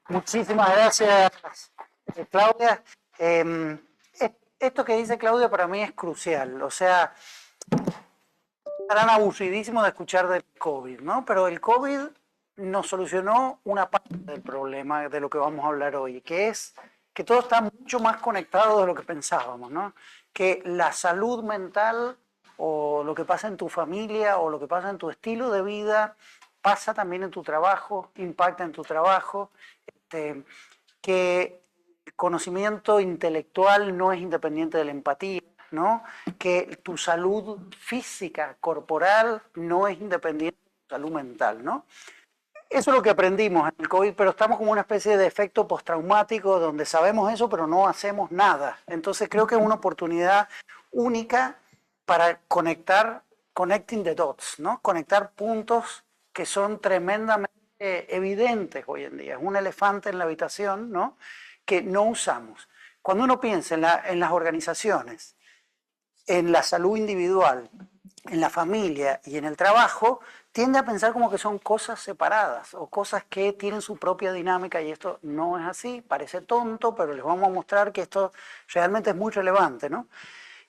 Muchísimas gracias, Claudia. Esto que dice Claudia para mí es crucial. O sea, estarán aburridísimos de escuchar del COVID, ¿no? Pero el COVID nos solucionó una parte del problema de lo que vamos a hablar hoy, que es que todo está mucho más conectado de lo que pensábamos, ¿no? Que la salud mental o lo que pasa en tu familia o lo que pasa en tu estilo de vida pasa también en tu trabajo, impacta en tu trabajo, que el conocimiento intelectual no es independiente de la empatía, ¿no? Que tu salud física, corporal, no es independiente de tu salud mental, ¿no? Eso es lo que aprendimos en el COVID, pero estamos como una especie de efecto postraumático donde sabemos eso, pero no hacemos nada. Entonces creo que es una oportunidad única para connecting the dots, ¿no? Conectar puntos que son tremendamente evidentes hoy en día. Es un elefante en la habitación, ¿no? Que no usamos. Cuando uno piensa en las organizaciones, en la salud individual, en la familia y en el trabajo, tiende a pensar como que son cosas separadas o cosas que tienen su propia dinámica, y esto no es así, parece tonto, pero les vamos a mostrar que esto realmente es muy relevante, ¿no?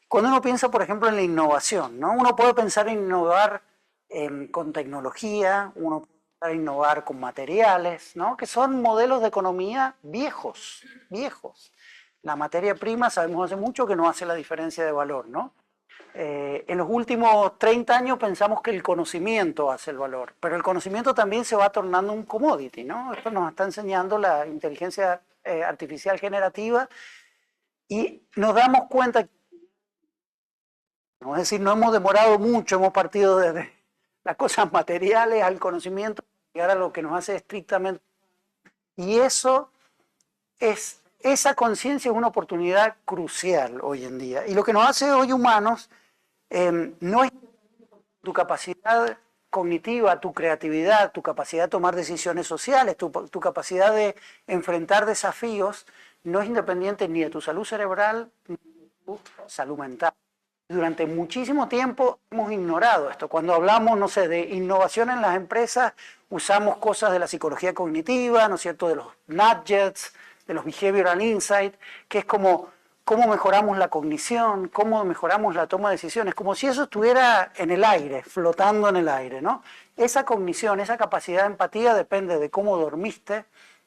Cuando uno piensa, por ejemplo, en la innovación, ¿no? Uno puede pensar en innovar con tecnología, uno puede pensar en innovar con materiales, ¿no? Que son modelos de economía viejos, viejos. La materia prima sabemos hace mucho que no hace la diferencia de valor, ¿no? En los últimos 30 años pensamos que el conocimiento hace el valor, pero el conocimiento también se va tornando un commodity, ¿no? Esto nos está enseñando la inteligencia artificial generativa y nos damos cuenta, es decir, no hemos demorado mucho, hemos partido desde las cosas materiales al conocimiento, llegar a lo que nos hace estrictamente. Y esa conciencia es una oportunidad crucial hoy en día. Y lo que nos hace hoy humanos no es tu capacidad cognitiva, tu creatividad, tu capacidad de tomar decisiones sociales, tu capacidad de enfrentar desafíos, no es independiente ni de tu salud cerebral ni de tu salud mental. Durante muchísimo tiempo hemos ignorado esto. Cuando hablamos, no sé, de innovación en las empresas, usamos cosas de la psicología cognitiva, ¿no es cierto?, de los nudges, de los behavioral insight, que es como cómo mejoramos la cognición, cómo mejoramos la toma de decisiones, como si eso estuviera en el aire, flotando en el aire, ¿no? Esa cognición, esa capacidad de empatía depende de cómo dormiste,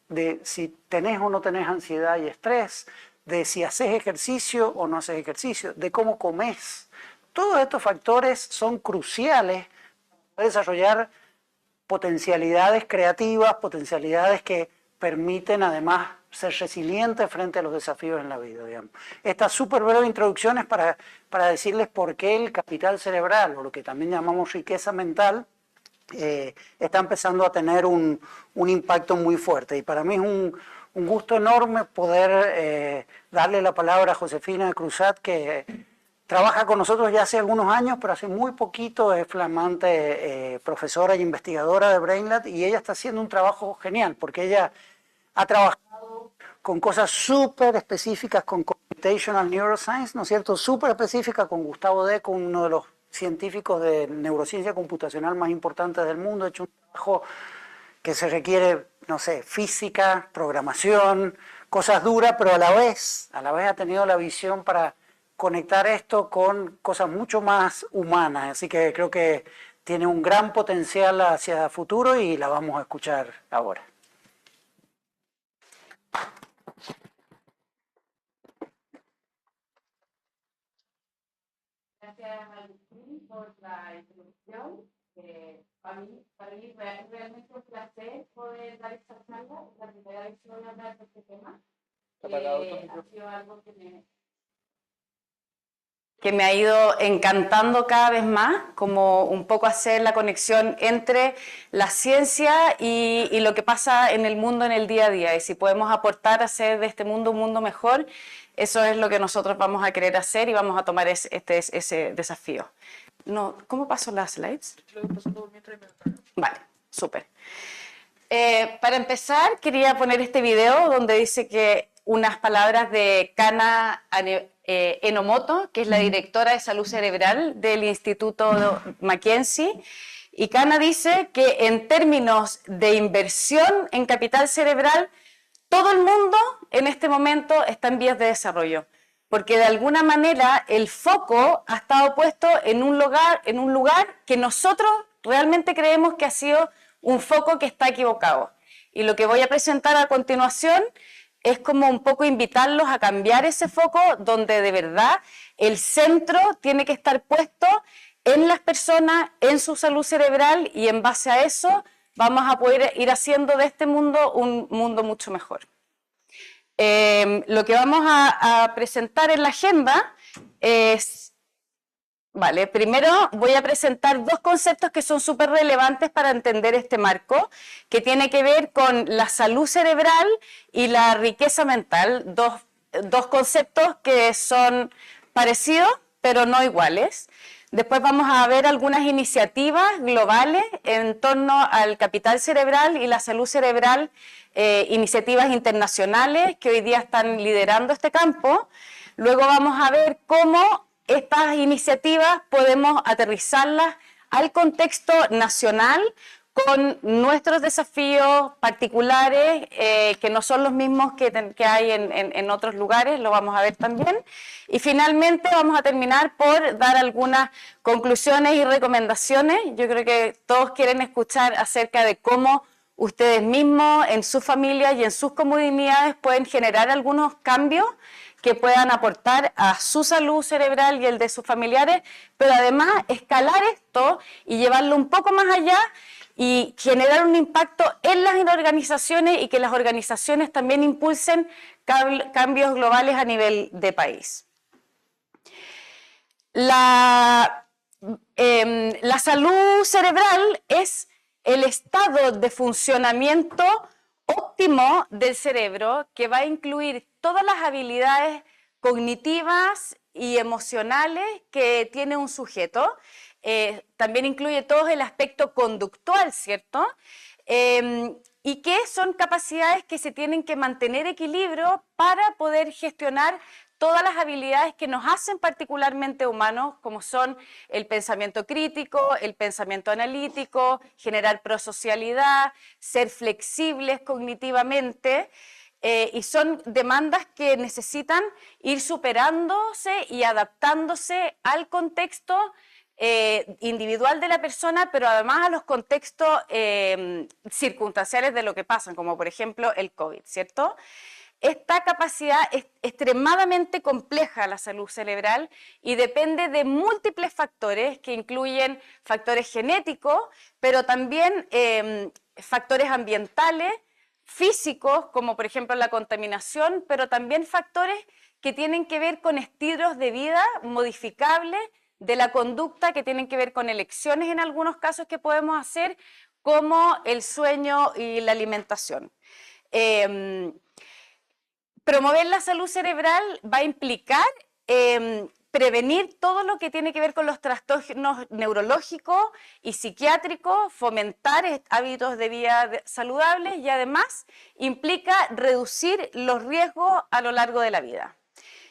de si tenés o no tenés ansiedad y estrés, de si haces ejercicio o no haces ejercicio, de cómo comes. Todos estos factores son cruciales para desarrollar potencialidades creativas, potencialidades que permiten además ser resiliente frente a los desafíos en la vida, digamos. Esta súper breve introducción es para decirles por qué el capital cerebral, o lo que también llamamos riqueza mental, está empezando a tener un impacto muy fuerte. Y para mí es un gusto enorme poder darle la palabra a Josefina Cruzat, que trabaja con nosotros ya hace algunos años, pero hace muy poquito es flamante profesora y investigadora de BrainLab, y ella está haciendo un trabajo genial, porque ella ha trabajado con cosas súper específicas con Computational Neuroscience, ¿no es cierto? Súper específicas con Gustavo Deco, uno de los científicos de neurociencia computacional más importantes del mundo. Ha hecho un trabajo que se requiere, no sé, física, programación, cosas duras, pero a la vez ha tenido la visión para conectar esto con cosas mucho más humanas. Así que creo que tiene un gran potencial hacia el futuro y la vamos a escuchar ahora. Gracias, Agustín, por la introducción. Para mí es realmente un placer poder dar esta charla. Es la primera vez que voy a hablar de este tema. Ha sido algo que me ha ido encantando cada vez más, como un poco hacer la conexión entre la ciencia y lo que pasa en el mundo en el día a día. Y si podemos aportar a hacer de este mundo un mundo mejor, eso es lo que nosotros vamos a querer hacer y vamos a tomar ese desafío. No, ¿cómo paso las slides? Vale, súper. Para empezar, quería poner este video donde dice que unas palabras de Kana Enomoto, que es la directora de salud cerebral del Instituto Mackenzie. Y Kana dice que en términos de inversión en capital cerebral todo el mundo en este momento está en vías de desarrollo, porque de alguna manera el foco ha estado puesto en un lugar que nosotros realmente creemos que ha sido un foco que está equivocado. Y lo que voy a presentar a continuación es como un poco invitarlos a cambiar ese foco, donde de verdad el centro tiene que estar puesto en las personas, en su salud cerebral, y en base a eso vamos a poder ir haciendo de este mundo un mundo mucho mejor. Lo que vamos a presentar en la agenda es, vale, primero voy a presentar dos conceptos que son súper relevantes para entender este marco, que tiene que ver con la salud cerebral y la riqueza mental, dos conceptos que son parecidos pero no iguales. Después vamos a ver algunas iniciativas globales en torno al capital cerebral y la salud cerebral, iniciativas internacionales que hoy día están liderando este campo. Luego vamos a ver cómo estas iniciativas podemos aterrizarlas al contexto nacional con nuestros desafíos particulares, que no son los mismos que hay en otros lugares, lo vamos a ver también. Y finalmente vamos a terminar por dar algunas conclusiones y recomendaciones. Yo creo que todos quieren escuchar acerca de cómo ustedes mismos, en sus familias y en sus comunidades, pueden generar algunos cambios que puedan aportar a su salud cerebral y el de sus familiares, pero además escalar esto y llevarlo un poco más allá y generar un impacto en las organizaciones, y que las organizaciones también impulsen cambios globales a nivel de país. La salud cerebral es el estado de funcionamiento óptimo del cerebro, que va a incluir todas las habilidades cognitivas y emocionales que tiene un sujeto. También incluye todo el aspecto conductual, ¿cierto? Y que son capacidades que se tienen que mantener equilibrio para poder gestionar todas las habilidades que nos hacen particularmente humanos, como son el pensamiento crítico, el pensamiento analítico, generar prosocialidad, ser flexibles cognitivamente, y son demandas que necesitan ir superándose y adaptándose al contexto individual de la persona, pero además a los contextos circunstanciales de lo que pasan, como por ejemplo el COVID, ¿cierto? Esta capacidad es extremadamente compleja, la salud cerebral, y depende de múltiples factores que incluyen factores genéticos, pero también factores ambientales, físicos, como por ejemplo la contaminación, pero también factores que tienen que ver con estilos de vida modificables, de la conducta, que tienen que ver con elecciones en algunos casos que podemos hacer, como el sueño y la alimentación. Promover la salud cerebral va a implicar prevenir todo lo que tiene que ver con los trastornos neurológicos y psiquiátricos, fomentar hábitos de vida saludables, y además implica reducir los riesgos a lo largo de la vida.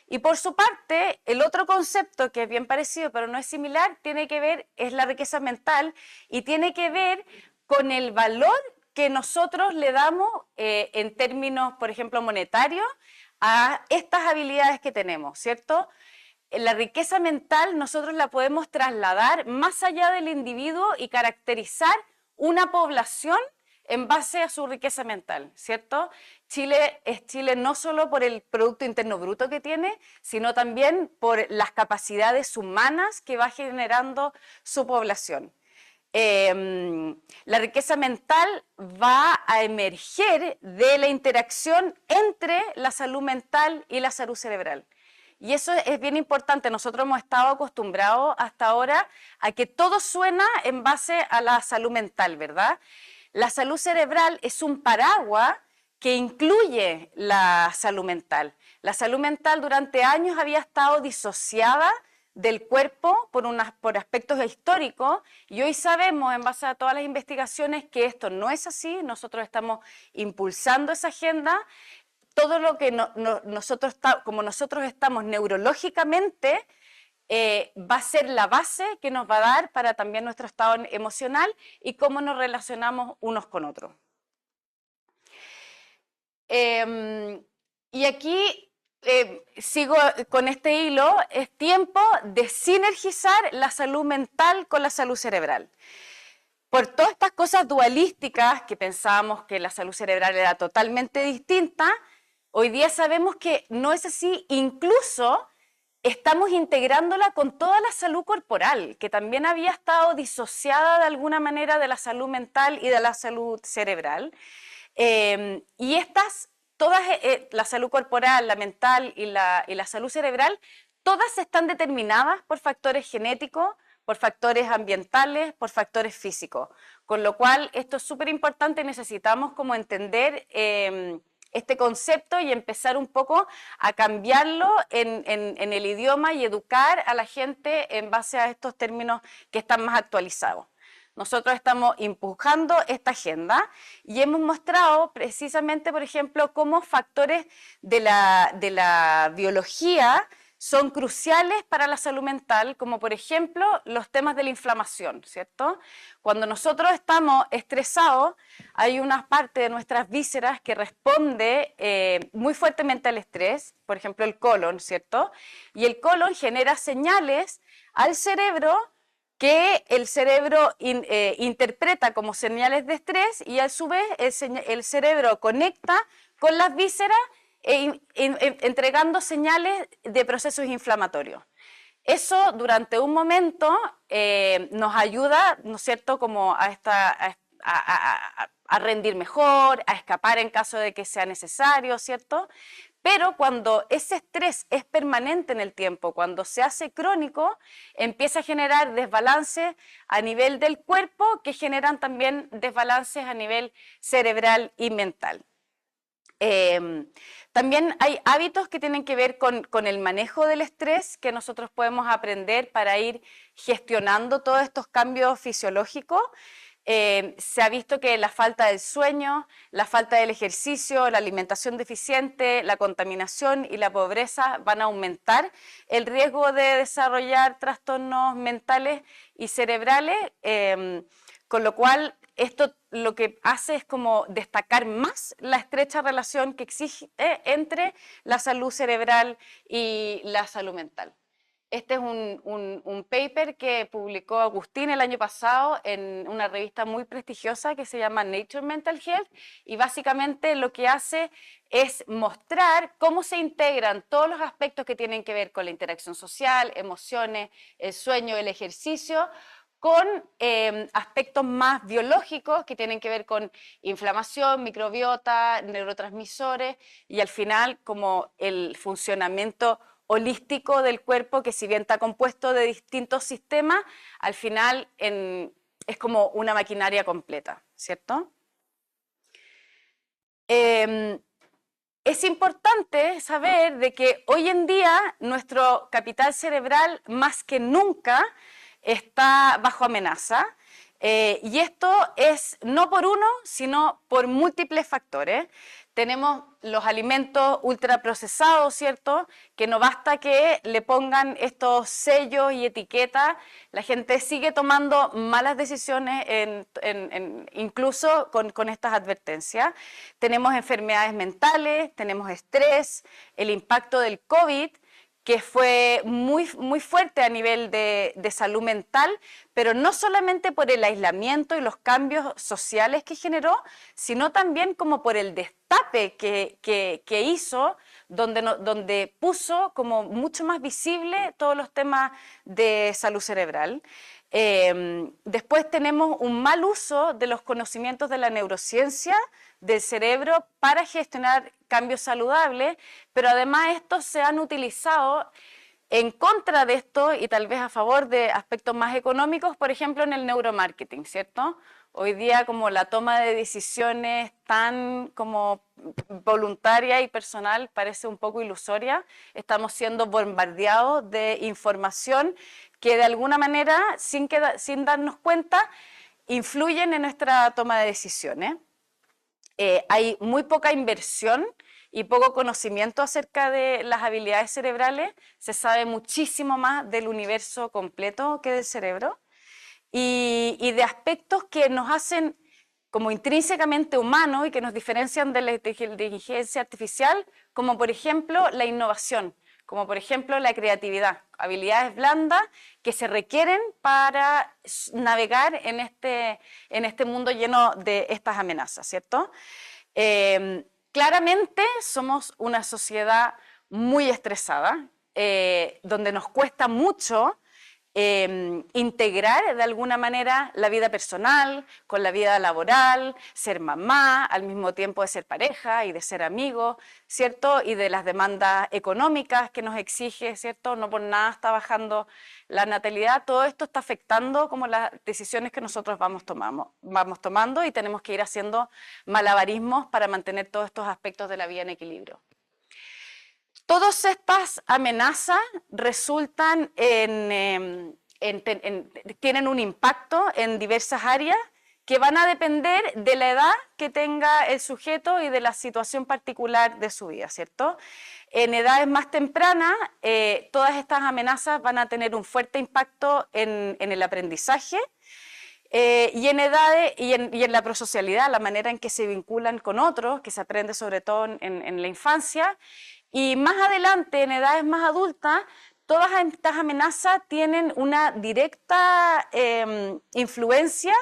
Y por su parte, el otro concepto, que es bien parecido pero no es similar, tiene que ver, es la riqueza mental, y tiene que ver con el valor que nosotros le damos en términos, por ejemplo, monetarios, a estas habilidades que tenemos, ¿cierto? La riqueza mental nosotros la podemos trasladar más allá del individuo y caracterizar una población en base a su riqueza mental, ¿cierto? Chile es Chile no solo por el Producto Interno Bruto que tiene, sino también por las capacidades humanas que va generando su población. La riqueza mental va a emerger de la interacción entre la salud mental y la salud cerebral. Y eso es bien importante. Nosotros hemos estado acostumbrados hasta ahora a que todo suena en base a la salud mental, ¿verdad? La salud cerebral es un paraguas que incluye la salud mental. La salud mental durante años había estado disociada del cuerpo por aspectos históricos, y hoy sabemos, en base a todas las investigaciones, que esto no es así. Nosotros estamos impulsando esa agenda. Todo lo que como nosotros estamos neurológicamente, va a ser la base que nos va a dar para también nuestro estado emocional y cómo nos relacionamos unos con otros. Y aquí sigo con este hilo, es tiempo de sinergizar la salud mental con la salud cerebral. Por todas estas cosas dualísticas que pensábamos que la salud cerebral era totalmente distinta, hoy día sabemos que no es así, incluso estamos integrándola con toda la salud corporal, que también había estado disociada de alguna manera de la salud mental y de la salud cerebral. Y estas, todas, la salud corporal, la mental y la salud cerebral, todas están determinadas por factores genéticos, por factores ambientales, por factores físicos. Con lo cual, esto es súper importante, necesitamos como entender este concepto y empezar un poco a cambiarlo en el idioma y educar a la gente en base a estos términos que están más actualizados. Nosotros estamos empujando esta agenda y hemos mostrado precisamente, por ejemplo, cómo factores de la biología son cruciales para la salud mental, como por ejemplo los temas de la inflamación, ¿cierto? Cuando nosotros estamos estresados, hay una parte de nuestras vísceras que responde muy fuertemente al estrés, por ejemplo el colon, ¿cierto? Y el colon genera señales al cerebro que el cerebro interpreta como señales de estrés y a su vez el cerebro conecta con las vísceras entregando señales de procesos inflamatorios. Eso durante un momento nos ayuda, ¿no es cierto?, como a rendir mejor, a escapar en caso de que sea necesario, ¿cierto? Pero cuando ese estrés es permanente en el tiempo, cuando se hace crónico, empieza a generar desbalances a nivel del cuerpo que generan también desbalances a nivel cerebral y mental. También hay hábitos que tienen que ver con el manejo del estrés que nosotros podemos aprender para ir gestionando todos estos cambios fisiológicos. Se ha visto que la falta del sueño, la falta del ejercicio, la alimentación deficiente, la contaminación y la pobreza van a aumentar el riesgo de desarrollar trastornos mentales y cerebrales, con lo cual esto lo que hace es como destacar más la estrecha relación que existe entre la salud cerebral y la salud mental. Este es un paper que publicó Agustín el año pasado en una revista muy prestigiosa que se llama Nature Mental Health y básicamente lo que hace es mostrar cómo se integran todos los aspectos que tienen que ver con la interacción social, emociones, el sueño, el ejercicio, con aspectos más biológicos que tienen que ver con inflamación, microbiota, neurotransmisores y al final como el funcionamiento holístico del cuerpo que si bien está compuesto de distintos sistemas, al final es como una maquinaria completa, ¿cierto? Es importante saber de que hoy en día nuestro capital cerebral más que nunca está bajo amenaza y esto es no por uno, sino por múltiples factores. Tenemos los alimentos ultraprocesados, ¿cierto? Que no basta que le pongan estos sellos y etiquetas, la gente sigue tomando malas decisiones incluso con estas advertencias. Tenemos enfermedades mentales, tenemos estrés, el impacto del COVID, que fue muy, muy fuerte a nivel de salud mental, pero no solamente por el aislamiento y los cambios sociales que generó, sino también como por el destape que hizo, donde puso como mucho más visible todos los temas de salud cerebral. Después tenemos un mal uso de los conocimientos de la neurociencia del cerebro para gestionar cambios saludables, pero además estos se han utilizado en contra de esto y tal vez a favor de aspectos más económicos, por ejemplo en el neuromarketing, ¿cierto? Hoy día como la toma de decisiones tan como voluntaria y personal parece un poco ilusoria, estamos siendo bombardeados de información que de alguna manera, sin darnos cuenta, influyen en nuestra toma de decisiones. Hay muy poca inversión y poco conocimiento acerca de las habilidades cerebrales, se sabe muchísimo más del universo completo que del cerebro y de aspectos que nos hacen como intrínsecamente humanos y que nos diferencian de la inteligencia artificial, como por ejemplo la innovación, como por ejemplo la creatividad, habilidades blandas que se requieren para navegar en este mundo lleno de estas amenazas, ¿cierto? Claramente somos una sociedad muy estresada, donde nos cuesta mucho integrar de alguna manera la vida personal con la vida laboral, ser mamá, al mismo tiempo de ser pareja y de ser amigo, ¿cierto? Y de las demandas económicas que nos exige, ¿cierto? No por nada está bajando la natalidad. Todo esto está afectando como las decisiones que nosotros vamos tomando y tenemos que ir haciendo malabarismos para mantener todos estos aspectos de la vida en equilibrio. Todas estas amenazas resultan tienen un impacto en diversas áreas que van a depender de la edad que tenga el sujeto y de la situación particular de su vida, ¿cierto? En edades más tempranas, todas estas amenazas van a tener un fuerte impacto en el aprendizaje, y en edades y en la prosocialidad, la manera en que se vinculan con otros, que se aprende sobre todo en la infancia. Y más adelante, en edades más adultas, todas estas amenazas tienen una directa influencia,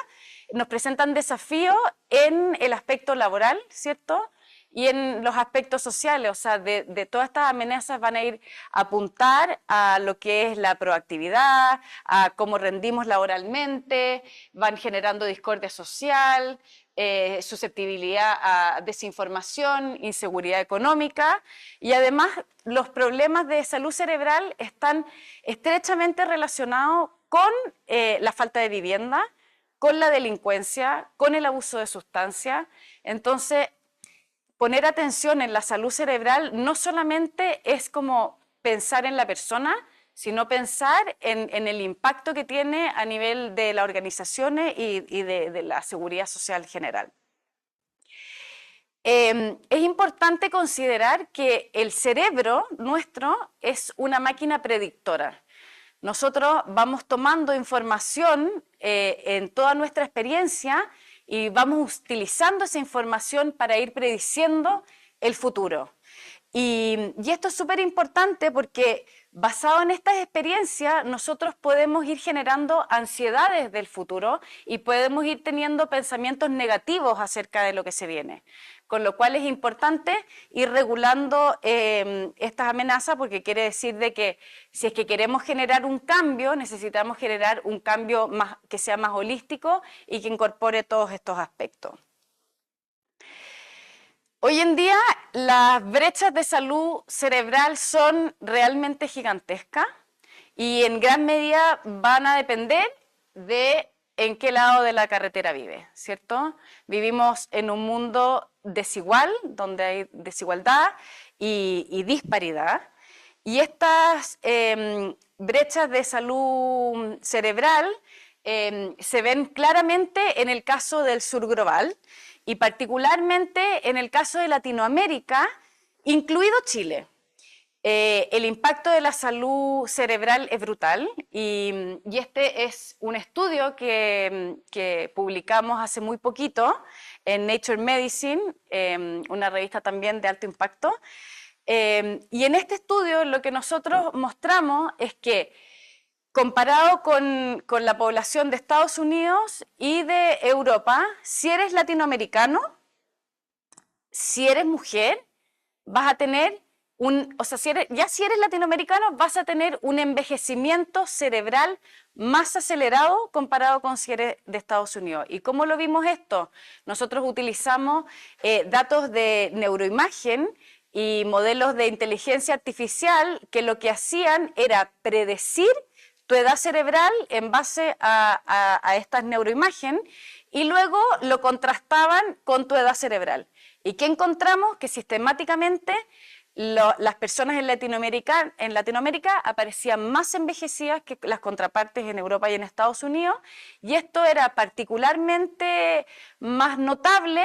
nos presentan desafíos en el aspecto laboral, ¿cierto? Y en los aspectos sociales, o sea, de todas estas amenazas van a ir a apuntar a lo que es la proactividad, a cómo rendimos laboralmente, van generando discordia social, susceptibilidad a desinformación, inseguridad económica, y además los problemas de salud cerebral están estrechamente relacionados con la falta de vivienda, con la delincuencia, con el abuso de sustancias. Entonces, poner atención en la salud cerebral no solamente es como pensar en la persona, sino pensar en el impacto que tiene a nivel de las organizaciones y de la seguridad social general. Es importante considerar que el cerebro nuestro es una máquina predictora. Nosotros vamos tomando información en toda nuestra experiencia y vamos utilizando esa información para ir prediciendo el futuro. Y esto es súper importante porque basado en estas experiencias nosotros podemos ir generando ansiedades del futuro y podemos ir teniendo pensamientos negativos acerca de lo que se viene. Con lo cual es importante ir regulando estas amenazas, porque quiere decir de que si es que queremos generar un cambio, necesitamos generar un cambio que sea más holístico y que incorpore todos estos aspectos. Hoy en día las brechas de salud cerebral son realmente gigantescas y en gran medida van a depender de en qué lado de la carretera vive, ¿cierto? Vivimos en un mundo desigual, donde hay desigualdad y disparidad, y estas brechas de salud cerebral se ven claramente en el caso del sur global, y particularmente en el caso de Latinoamérica, incluido Chile. El impacto de la salud cerebral es brutal y este es un estudio que publicamos hace muy poquito en Nature Medicine, una revista también de alto impacto. Y en este estudio lo que nosotros mostramos es que comparado con la población de Estados Unidos y de Europa, si eres latinoamericano, si eres mujer, vas a tener si eres latinoamericano, vas a tener un envejecimiento cerebral más acelerado comparado con si eres de Estados Unidos. ¿Y cómo lo vimos esto? Nosotros utilizamos datos de neuroimagen y modelos de inteligencia artificial que lo que hacían era predecir tu edad cerebral en base a estas neuroimagen y luego lo contrastaban con tu edad cerebral. ¿Y qué encontramos? Que sistemáticamente las personas en Latinoamérica aparecían más envejecidas que las contrapartes en Europa y en Estados Unidos, y esto era particularmente más notable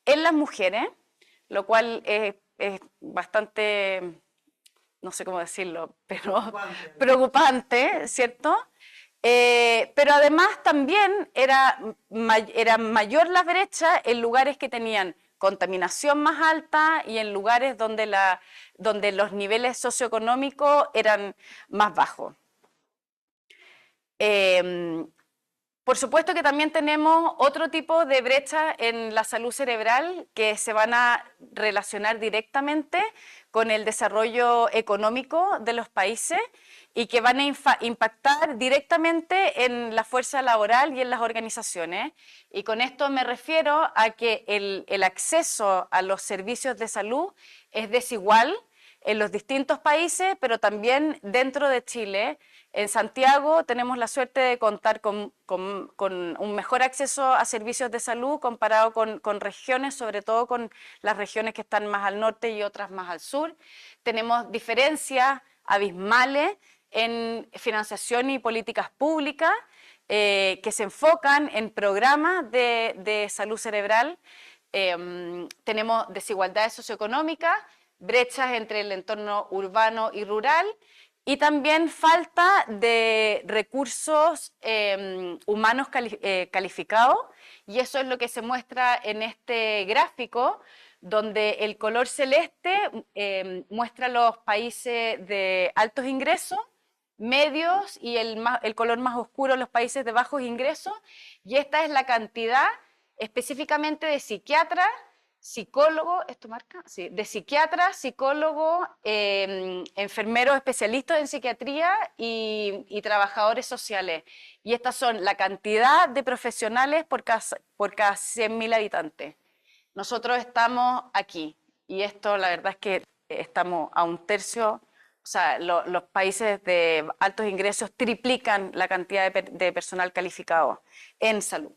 en las mujeres, lo cual es bastante, no sé cómo decirlo, pero preocupante, ¿cierto? Pero además también era mayor la brecha en lugares que tenían contaminación más alta y en lugares donde los niveles socioeconómicos eran más bajos. Por supuesto que también tenemos otro tipo de brechas en la salud cerebral que se van a relacionar directamente con el desarrollo económico de los países y que van a impactar directamente en la fuerza laboral y en las organizaciones. Y con esto me refiero a que el acceso a los servicios de salud es desigual en los distintos países, pero también dentro de Chile. En Santiago tenemos la suerte de contar con un mejor acceso a servicios de salud comparado con regiones, sobre todo con las regiones que están más al norte y otras más al sur. Tenemos diferencias abismales en financiación y políticas públicas que se enfocan en programas de salud cerebral. Tenemos desigualdades socioeconómicas, brechas entre el entorno urbano y rural, y también falta de recursos humanos calificados, y eso es lo que se muestra en este gráfico, donde el color celeste muestra los países de altos ingresos, medios, y el color más oscuro los países de bajos ingresos, y esta es la cantidad específicamente de psiquiatras, psicólogos, ¿esto marca? Sí, de psiquiatras, psicólogos, enfermeros especialistas en psiquiatría y trabajadores sociales. Y estas son la cantidad de profesionales por cada 100.000 habitantes. Nosotros estamos aquí, y esto la verdad es que estamos a un tercio, o sea, los países de altos ingresos triplican la cantidad de personal calificado en salud.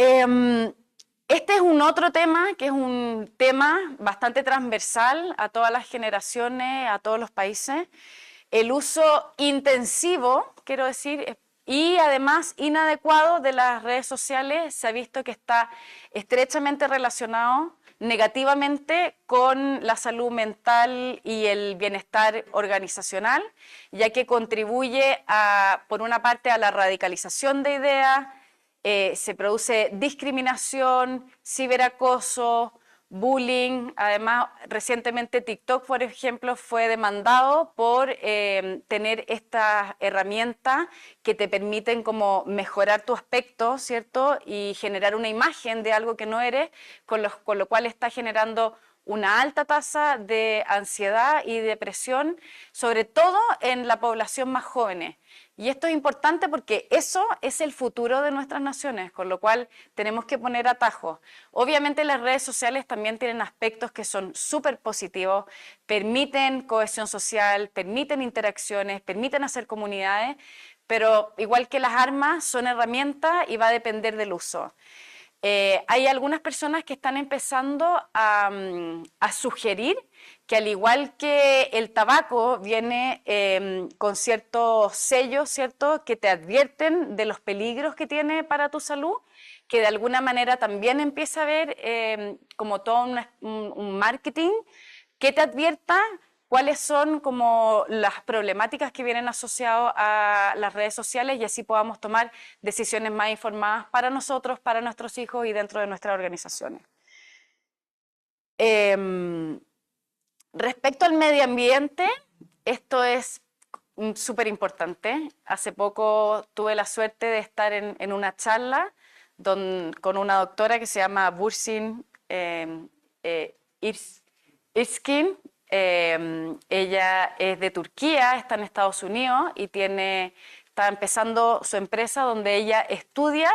Este es un otro tema, que es un tema bastante transversal a todas las generaciones, a todos los países. El uso intensivo, quiero decir, y además inadecuado de las redes sociales se ha visto que está estrechamente relacionado negativamente con la salud mental y el bienestar organizacional, ya que contribuye por una parte a la radicalización de ideas, se produce discriminación, ciberacoso, bullying. Además, recientemente TikTok, por ejemplo, fue demandado por tener estas herramientas que te permiten como mejorar tu aspecto, ¿cierto? Y generar una imagen de algo que no eres, con lo cual está generando una alta tasa de ansiedad y depresión, sobre todo en la población más joven. Y esto es importante porque eso es el futuro de nuestras naciones, con lo cual tenemos que poner atajos. Obviamente las redes sociales también tienen aspectos que son súper positivos, permiten cohesión social, permiten interacciones, permiten hacer comunidades, pero igual que las armas son herramientas y va a depender del uso. Hay algunas personas que están empezando a sugerir que al igual que el tabaco viene con ciertos sellos, ¿cierto?, que te advierten de los peligros que tiene para tu salud, que de alguna manera también empieza a haber como todo un marketing que te advierta cuáles son como las problemáticas que vienen asociadas a las redes sociales, y así podamos tomar decisiones más informadas para nosotros, para nuestros hijos y dentro de nuestras organizaciones. Respecto al medio ambiente, esto es súper importante. Hace poco tuve la suerte de estar en una charla con una doctora que se llama Bursin Irskin. Ella es de Turquía, está en Estados Unidos y está empezando su empresa donde ella estudia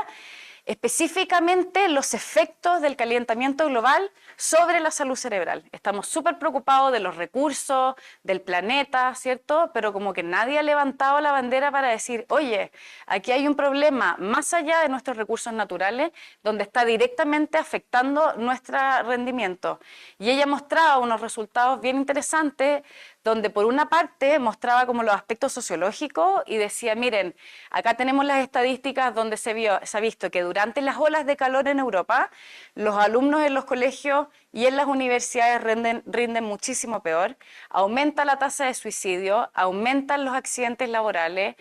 específicamente los efectos del calentamiento global sobre la salud cerebral. Estamos súper preocupados de los recursos, del planeta, ¿cierto? Pero como que nadie ha levantado la bandera para decir, oye, aquí hay un problema más allá de nuestros recursos naturales, donde está directamente afectando nuestro rendimiento. Y ella mostraba unos resultados bien interesantes donde por una parte mostraba como los aspectos sociológicos y decía, miren, acá tenemos las estadísticas donde se ha visto que durante las olas de calor en Europa, los alumnos en los colegios y en las universidades rinden muchísimo peor, aumenta la tasa de suicidio, aumentan los accidentes laborales,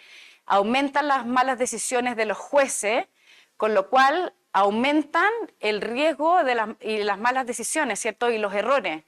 aumentan las malas decisiones de los jueces, con lo cual aumentan el riesgo y las malas decisiones, ¿cierto? Y los errores.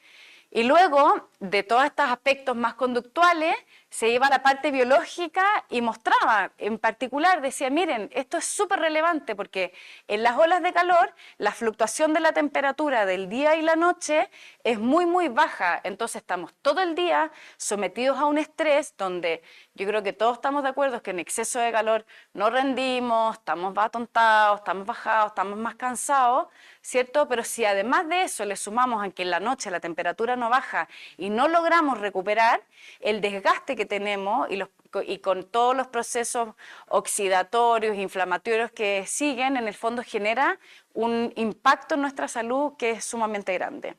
Y luego, de todos estos aspectos más conductuales, se iba a la parte biológica y mostraba, en particular, decía, miren, esto es súper relevante porque en las olas de calor, la fluctuación de la temperatura del día y la noche es muy, muy baja. Entonces estamos todo el día sometidos a un estrés donde yo creo que todos estamos de acuerdo que en exceso de calor no rendimos, estamos atontados, estamos bajados, estamos más cansados, ¿cierto? Pero si además de eso le sumamos a que en la noche la temperatura no baja y no logramos recuperar, el desgaste que tenemos y con todos los procesos oxidatorios, inflamatorios que siguen, en el fondo genera un impacto en nuestra salud que es sumamente grande.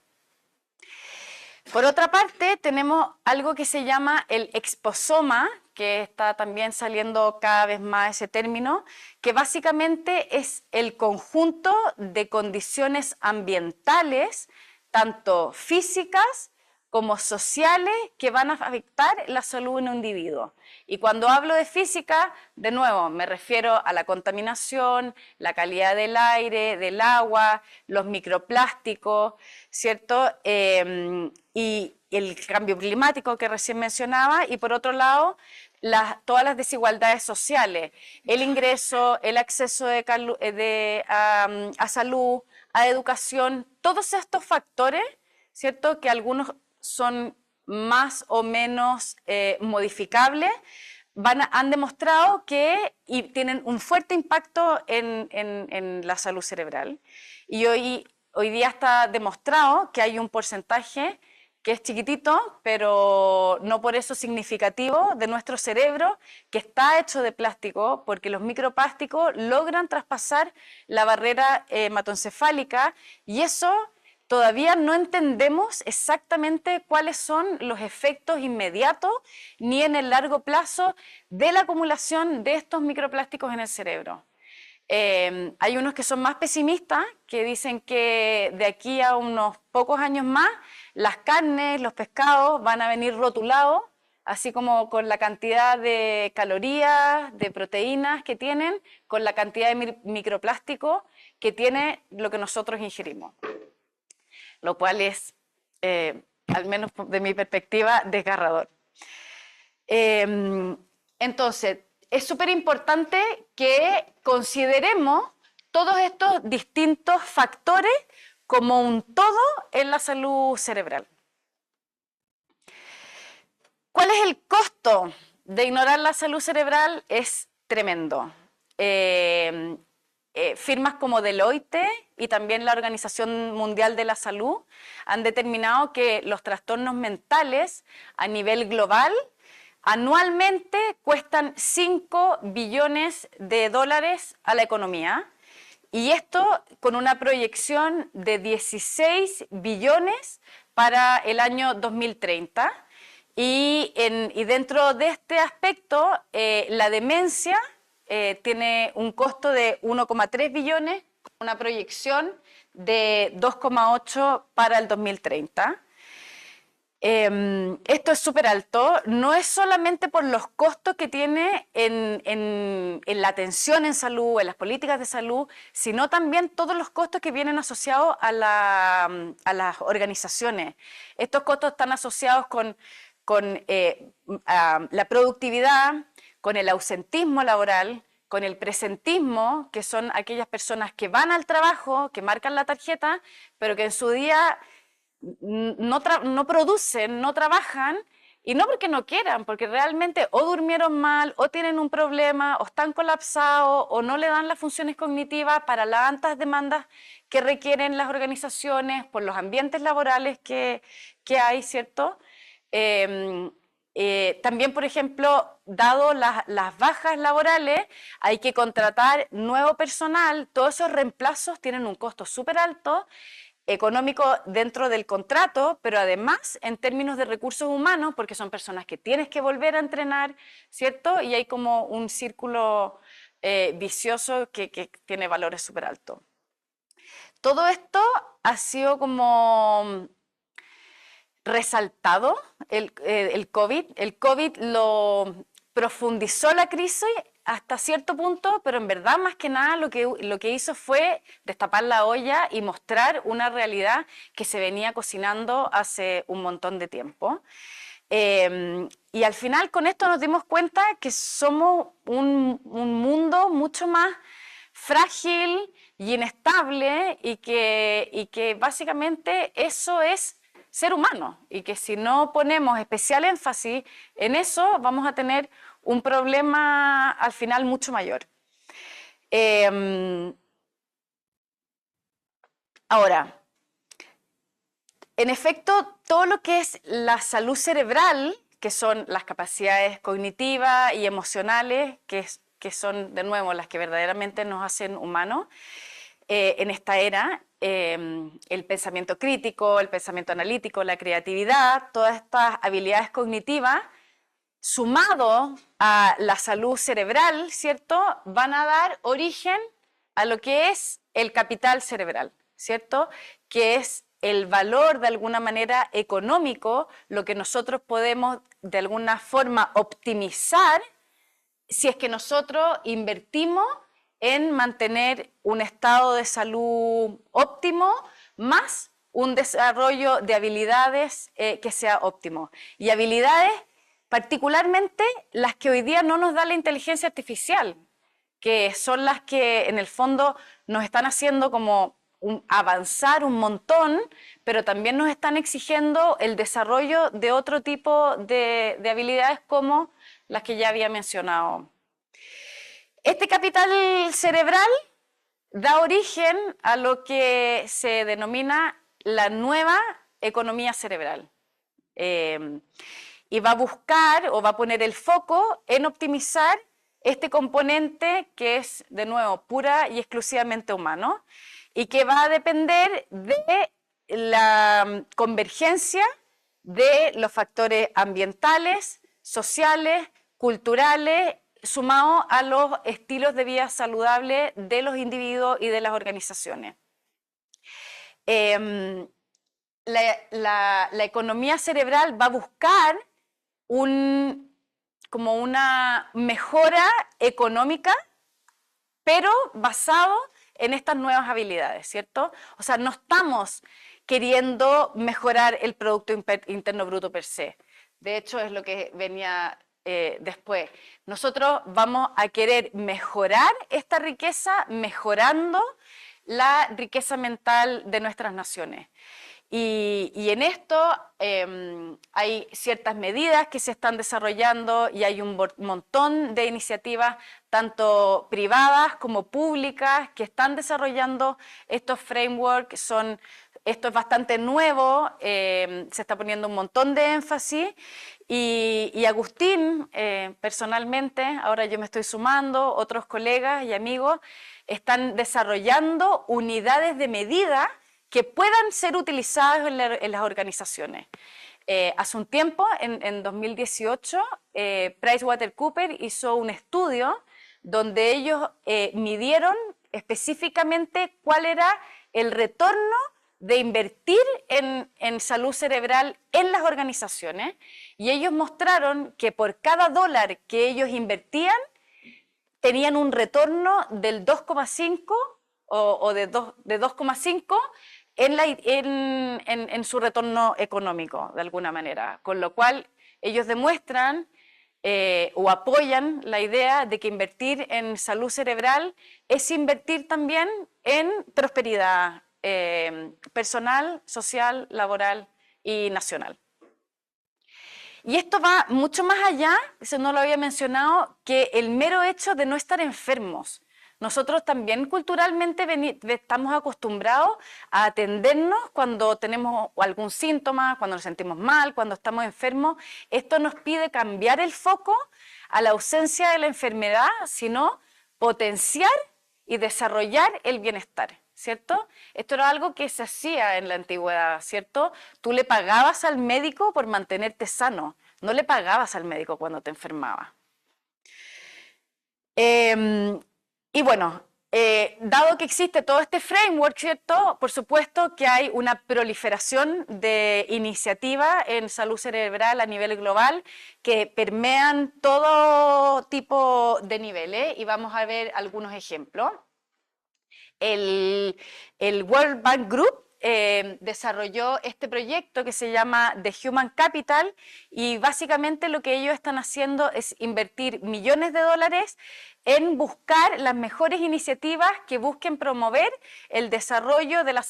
Por otra parte, tenemos algo que se llama el exposoma, que está también saliendo cada vez más ese término, que básicamente es el conjunto de condiciones ambientales, tanto físicas como sociales, que van a afectar la salud en un individuo. Y cuando hablo de física, de nuevo, me refiero a la contaminación, la calidad del aire, del agua, los microplásticos, ¿cierto? Y el cambio climático que recién mencionaba, y por otro lado, todas las desigualdades sociales, el ingreso, el acceso a salud, a educación, todos estos factores, ¿cierto? Que algunos son más o menos modificables, han demostrado que tienen un fuerte impacto en la salud cerebral. Y hoy día está demostrado que hay un porcentaje que es chiquitito, pero no por eso significativo, de nuestro cerebro, que está hecho de plástico, porque los microplásticos logran traspasar la barrera hematoencefálica, y eso todavía no entendemos exactamente cuáles son los efectos inmediatos ni en el largo plazo de la acumulación de estos microplásticos en el cerebro. Hay unos que son más pesimistas, que dicen que de aquí a unos pocos años más, las carnes, los pescados van a venir rotulados, así como con la cantidad de calorías, de proteínas que tienen, con la cantidad de microplástico que tiene lo que nosotros ingerimos. Lo cual es, al menos de mi perspectiva, desgarrador. Entonces, es súper importante que consideremos todos estos distintos factores como un todo en la salud cerebral. ¿Cuál es el costo de ignorar la salud cerebral? Es tremendo. Firmas como Deloitte y también la Organización Mundial de la Salud han determinado que los trastornos mentales a nivel global anualmente cuestan 5 billones de dólares a la economía, y esto con una proyección de 16 billones para el año 2030. Y dentro de este aspecto, la demencia tiene un costo de 1,3 billones, con una proyección de 2,8 para el 2030. Esto es súper alto, no es solamente por los costos que tiene en la atención en salud, en las políticas de salud, sino también todos los costos que vienen asociados a las organizaciones. Estos costos están asociados con la productividad, con el ausentismo laboral, con el presentismo, que son aquellas personas que van al trabajo, que marcan la tarjeta, pero que en su día no producen, no trabajan, y no porque no quieran, porque realmente o durmieron mal, o tienen un problema, o están colapsados, o no le dan las funciones cognitivas para las altas demandas que requieren las organizaciones por los ambientes laborales que hay, ¿cierto? También, por ejemplo, dado las bajas laborales, hay que contratar nuevo personal, todos esos reemplazos tienen un costo súper alto, económico dentro del contrato, pero además en términos de recursos humanos, porque son personas que tienes que volver a entrenar, ¿cierto? Y hay como un círculo vicioso que tiene valores súper altos. Todo esto ha sido como resaltado, el COVID. El COVID lo profundizó la crisis hasta cierto punto, pero en verdad más que nada lo que hizo fue destapar la olla y mostrar una realidad que se venía cocinando hace un montón de tiempo. Y al final con esto nos dimos cuenta que somos un mundo mucho más frágil y inestable y que básicamente eso es ser humano y que si no ponemos especial énfasis en eso vamos a tener un problema al final mucho mayor. Ahora, en efecto, todo lo que es la salud cerebral, que son las capacidades cognitivas y emocionales, que son de nuevo las que verdaderamente nos hacen humanos, en esta era, el pensamiento crítico, el pensamiento analítico, la creatividad, todas estas habilidades cognitivas, sumado a la salud cerebral, ¿cierto?, van a dar origen a lo que es el capital cerebral, ¿cierto?, que es el valor de alguna manera económico, lo que nosotros podemos de alguna forma optimizar si es que nosotros invertimos en mantener un estado de salud óptimo más un desarrollo de habilidades que sea óptimo. Y habilidades particularmente las que hoy día no nos da la inteligencia artificial, que son las que en el fondo nos están haciendo como avanzar un montón, pero también nos están exigiendo el desarrollo de otro tipo de habilidades como las que ya había mencionado. Este capital cerebral da origen a lo que se denomina la nueva economía cerebral. Y va a buscar o va a poner el foco en optimizar este componente que es, de nuevo, pura y exclusivamente humano y que va a depender de la convergencia de los factores ambientales, sociales, culturales, sumado a los estilos de vida saludable de los individuos y de las organizaciones. La economía cerebral va a buscar como una mejora económica, pero basado en estas nuevas habilidades, ¿cierto? O sea, no estamos queriendo mejorar el Producto Interno Bruto per se. De hecho, es lo que venía después. Nosotros vamos a querer mejorar esta riqueza mejorando la riqueza mental de nuestras naciones. Y en esto hay ciertas medidas que se están desarrollando y hay un montón de iniciativas, tanto privadas como públicas, que están desarrollando estos frameworks. Esto es bastante nuevo, se está poniendo un montón de énfasis y Agustín, personalmente, ahora yo me estoy sumando, otros colegas y amigos, están desarrollando unidades de medida que puedan ser utilizadas en las organizaciones. Hace un tiempo, en 2018, PricewaterhouseCoopers hizo un estudio donde ellos midieron específicamente cuál era el retorno de invertir en salud cerebral en las organizaciones, y ellos mostraron que por cada $1 que ellos invertían, tenían un retorno del 2,5 o de 2,5 en su retorno económico, de alguna manera. Con lo cual, ellos demuestran o apoyan la idea de que invertir en salud cerebral es invertir también en prosperidad personal, social, laboral y nacional. Y esto va mucho más allá, eso no lo había mencionado, que el mero hecho de no estar enfermos. Nosotros también culturalmente estamos acostumbrados a atendernos cuando tenemos algún síntoma, cuando nos sentimos mal, cuando estamos enfermos. Esto nos pide cambiar el foco a la ausencia de la enfermedad, sino potenciar y desarrollar el bienestar. ¿cierto? Esto era algo que se hacía en la antigüedad, ¿cierto? Tú le pagabas al médico por mantenerte sano, no le pagabas al médico cuando te enfermabas. Y bueno, dado que existe todo este framework, ¿cierto? Por supuesto que hay una proliferación de iniciativas en salud cerebral a nivel global que permean todo tipo de niveles y vamos a ver algunos ejemplos. El World Bank Group desarrolló este proyecto que se llama The Human Capital y básicamente lo que ellos están haciendo es invertir millones de dólares en buscar las mejores iniciativas que busquen promover el desarrollo de la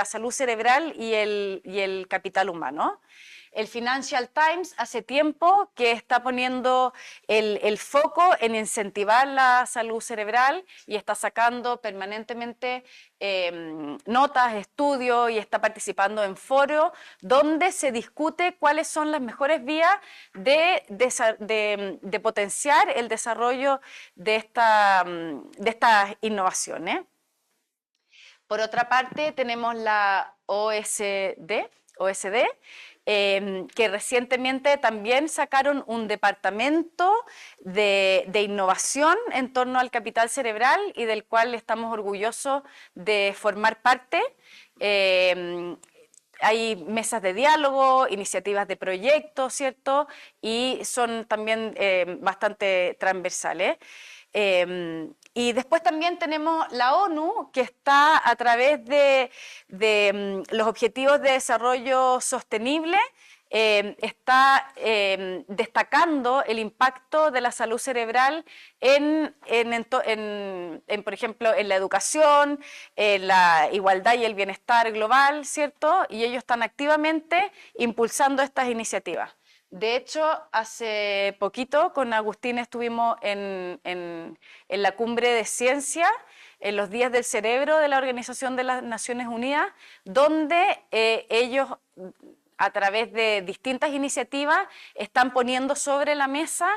salud cerebral y el capital humano. El Financial Times hace tiempo que está poniendo el foco en incentivar la salud cerebral y está sacando permanentemente notas, estudios y está participando en foros donde se discute cuáles son las mejores vías de potenciar el desarrollo de estas innovaciones. Por otra parte, tenemos la OSD, que recientemente también sacaron un departamento de innovación en torno al capital cerebral y del cual estamos orgullosos de formar parte. Hay mesas de diálogo, iniciativas de proyectos, ¿cierto? Y son también bastante transversales. Y después también tenemos la ONU, que está a través de los Objetivos de Desarrollo Sostenible, está destacando el impacto de la salud cerebral por ejemplo, en la educación, en la igualdad y el bienestar global, ¿cierto? Y ellos están activamente impulsando estas iniciativas. De hecho, hace poquito con Agustín estuvimos en la cumbre de ciencia, en los Días del Cerebro de la Organización de las Naciones Unidas, donde ellos, a través de distintas iniciativas, están poniendo sobre la mesa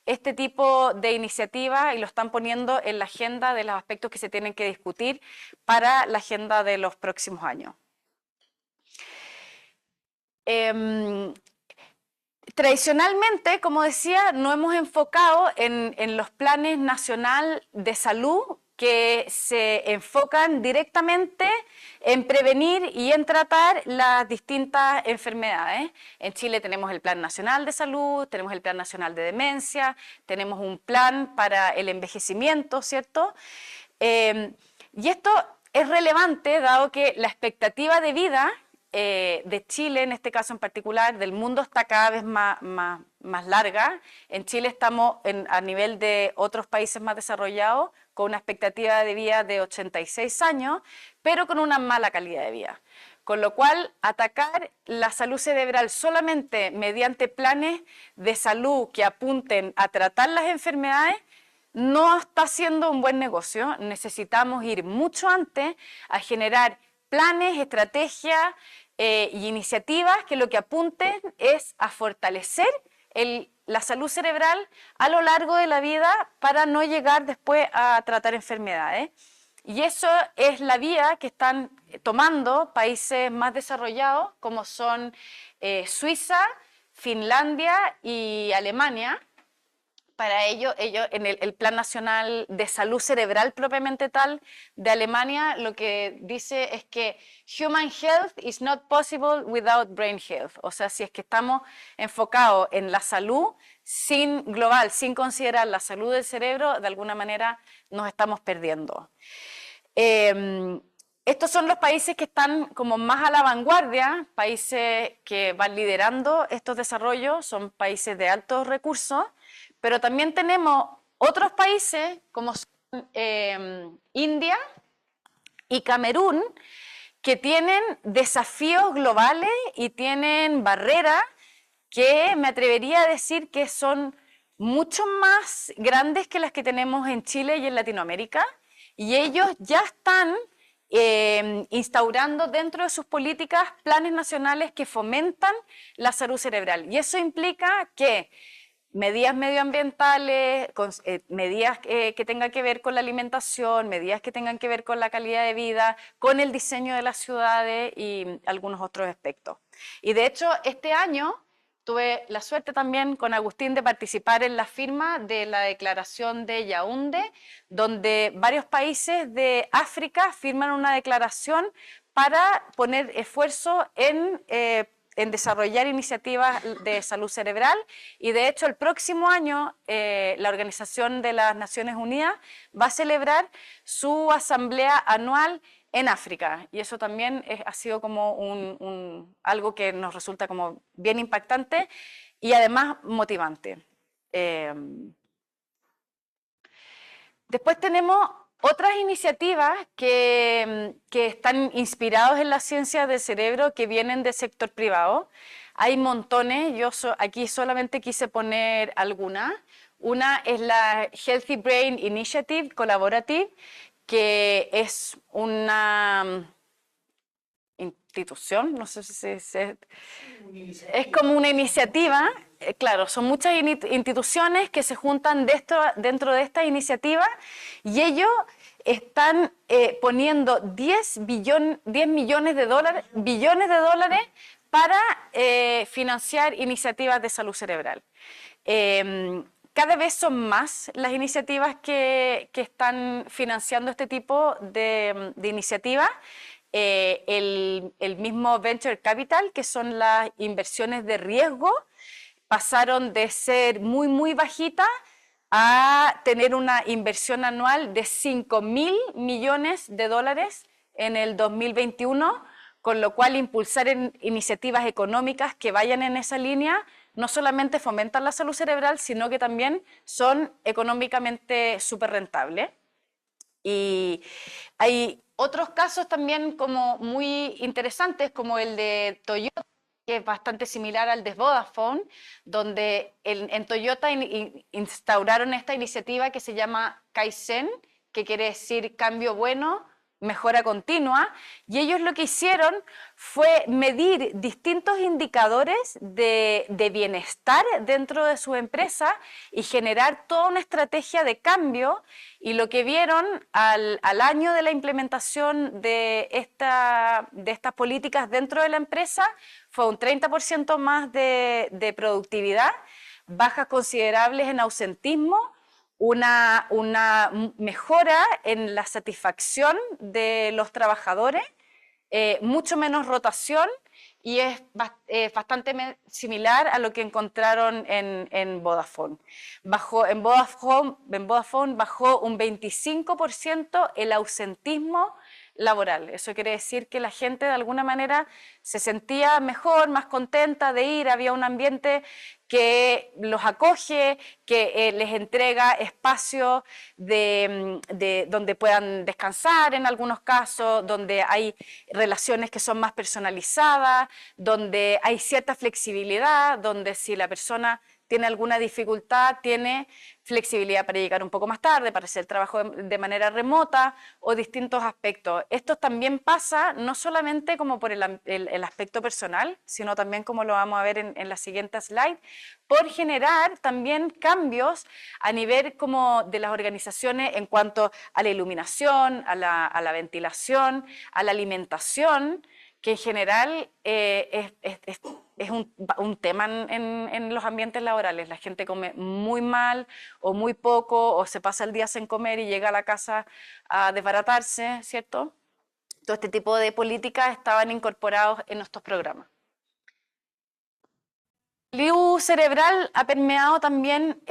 este tipo de iniciativas y lo están poniendo en la agenda de los aspectos que se tienen que discutir para la agenda de los próximos años. Tradicionalmente, como decía, no hemos enfocado en los planes nacional de salud que se enfocan directamente en prevenir y en tratar las distintas enfermedades. En Chile tenemos el Plan Nacional de Salud, tenemos el Plan Nacional de Demencia, tenemos un plan para el envejecimiento, ¿cierto? Y esto es relevante dado que la expectativa de vida de Chile, en este caso en particular, del mundo está cada vez más larga. En Chile estamos a nivel de otros países más desarrollados con una expectativa de vida de 86 años, pero con una mala calidad de vida. Con lo cual, atacar la salud cerebral solamente mediante planes de salud que apunten a tratar las enfermedades no está siendo un buen negocio. Necesitamos ir mucho antes a generar planes, estrategias y iniciativas que lo que apunten es a fortalecer la salud cerebral a lo largo de la vida para no llegar después a tratar enfermedades. Y eso es la vía que están tomando países más desarrollados como son Suiza, Finlandia y Alemania. Para ello, en el Plan Nacional de Salud Cerebral propiamente tal de Alemania, lo que dice es que human health is not possible without brain health. O sea, si es que estamos enfocados en la salud global, sin considerar la salud del cerebro, de alguna manera nos estamos perdiendo. Estos son los países que están como más a la vanguardia, países que van liderando estos desarrollos, son países de altos recursos. Pero también tenemos otros países como son India y Camerún que tienen desafíos globales y tienen barreras que me atrevería a decir que son mucho más grandes que las que tenemos en Chile y en Latinoamérica, y ellos ya están instaurando dentro de sus políticas planes nacionales que fomentan la salud cerebral. Y eso implica que medidas medioambientales, medidas que tengan que ver con la alimentación, medidas que tengan que ver con la calidad de vida, con el diseño de las ciudades y algunos otros aspectos. Y de hecho, este año tuve la suerte también con Agustín de participar en la firma de la Declaración de Yaoundé, donde varios países de África firman una declaración para poner esfuerzo en desarrollar iniciativas de salud cerebral, y de hecho el próximo año la Organización de las Naciones Unidas va a celebrar su asamblea anual en África, y eso también ha sido como algo que nos resulta como bien impactante y además motivante. Después tenemos otras iniciativas que están inspiradas en la ciencia del cerebro, que vienen del sector privado. Hay montones, yo aquí solamente quise poner algunas. Una es la Healthy Brain Initiative Collaborative, que es una institución, no sé si es como una iniciativa, claro, son muchas instituciones que se juntan dentro de esta iniciativa, y ellos están poniendo 10 millones de dólares, billones de dólares para financiar iniciativas de salud cerebral. Cada vez son más las iniciativas que están financiando este tipo de iniciativas. El mismo Venture Capital, que son las inversiones de riesgo, pasaron de ser muy, muy bajitas a tener una inversión anual de 5.000 millones de dólares en el 2021, con lo cual impulsar iniciativas económicas que vayan en esa línea no solamente fomentan la salud cerebral, sino que también son económicamente súper rentables. Y hay otros casos también como muy interesantes, como el de Toyota, que es bastante similar al de Vodafone, donde en Toyota instauraron esta iniciativa que se llama Kaizen, que quiere decir cambio bueno, mejora continua, y ellos lo que hicieron fue medir distintos indicadores de bienestar dentro de su empresa y generar toda una estrategia de cambio, y lo que vieron al año de la implementación de estas políticas dentro de la empresa fue un 30% más de productividad, bajas considerables en ausentismo, una mejora en la satisfacción de los trabajadores, mucho menos rotación, y es bastante similar a lo que encontraron en Vodafone. En Vodafone bajó un 25% el ausentismo laboral. Eso quiere decir que la gente de alguna manera se sentía mejor, más contenta de ir, había un ambiente que los acoge, que les entrega espacios donde puedan descansar en algunos casos, donde hay relaciones que son más personalizadas, donde hay cierta flexibilidad, donde si la persona tiene alguna dificultad, tiene flexibilidad para llegar un poco más tarde, para hacer trabajo de manera remota o distintos aspectos. Esto también pasa no solamente como por el aspecto personal, sino también, como lo vamos a ver en la siguiente slide, por generar también cambios a nivel como de las organizaciones en cuanto a la iluminación, a la ventilación, a la alimentación, que en general es un tema en los ambientes laborales. La gente come muy mal o muy poco, o se pasa el día sin comer y llega a la casa a desbaratarse, ¿cierto? Todo este tipo de políticas estaban incorporados en nuestros programas. El IU cerebral ha permeado también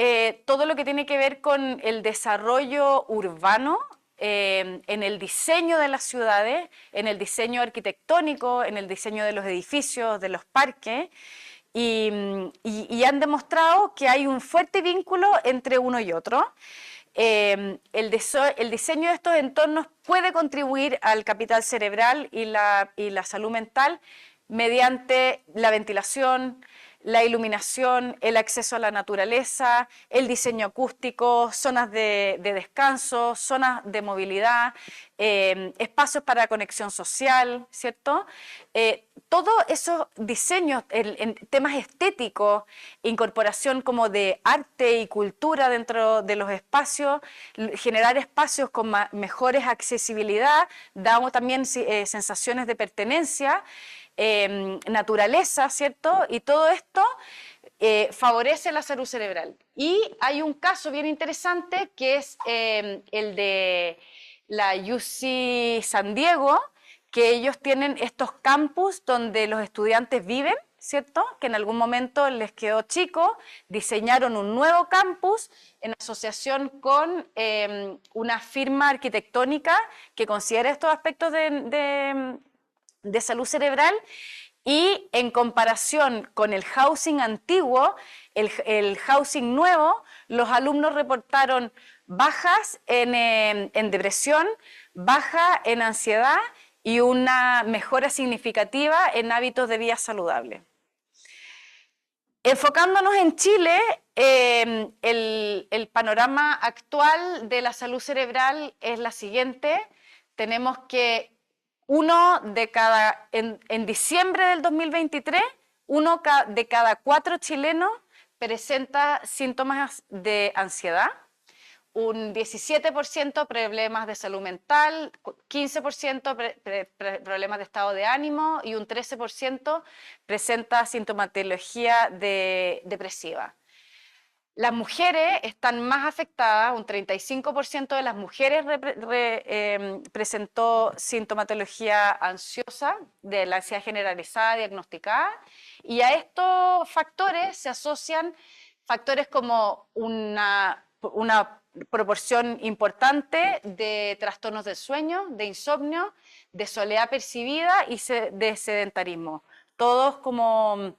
todo lo que tiene que ver con el desarrollo urbano, en el diseño de las ciudades, en el diseño arquitectónico, en el diseño de los edificios, de los parques, y han demostrado que hay un fuerte vínculo entre uno y otro. El diseño de estos entornos puede contribuir al capital cerebral y la salud mental mediante la ventilación, la iluminación, el acceso a la naturaleza, el diseño acústico, zonas de descanso, zonas de movilidad, espacios para conexión social, ¿cierto? Todos esos diseños, en temas estéticos, incorporación como de arte y cultura dentro de los espacios, generar espacios con mejores accesibilidad, damos también sensaciones de pertenencia, naturaleza, ¿cierto? Y todo esto favorece la salud cerebral. Y hay un caso bien interesante que es el de la UC San Diego, que ellos tienen estos campus donde los estudiantes viven, ¿cierto? Que en algún momento les quedó chico, diseñaron un nuevo campus en asociación con una firma arquitectónica que considera estos aspectos de salud cerebral, y en comparación con el housing antiguo, el housing nuevo, los alumnos reportaron bajas en depresión, baja en ansiedad y una mejora significativa en hábitos de vida saludable. Enfocándonos en Chile, el panorama actual de la salud cerebral es la siguiente. Tenemos que en diciembre del 2023, uno de cada 4 chilenos presenta síntomas de ansiedad, un 17% problemas de salud mental, 15% problemas de estado de ánimo y un 13% presenta sintomatología depresiva. Las mujeres están más afectadas, un 35% de las mujeres presentó sintomatología ansiosa, de la ansiedad generalizada diagnosticada, y a estos factores se asocian factores como una proporción importante de trastornos del sueño, de insomnio, de soledad percibida y de sedentarismo. Todos como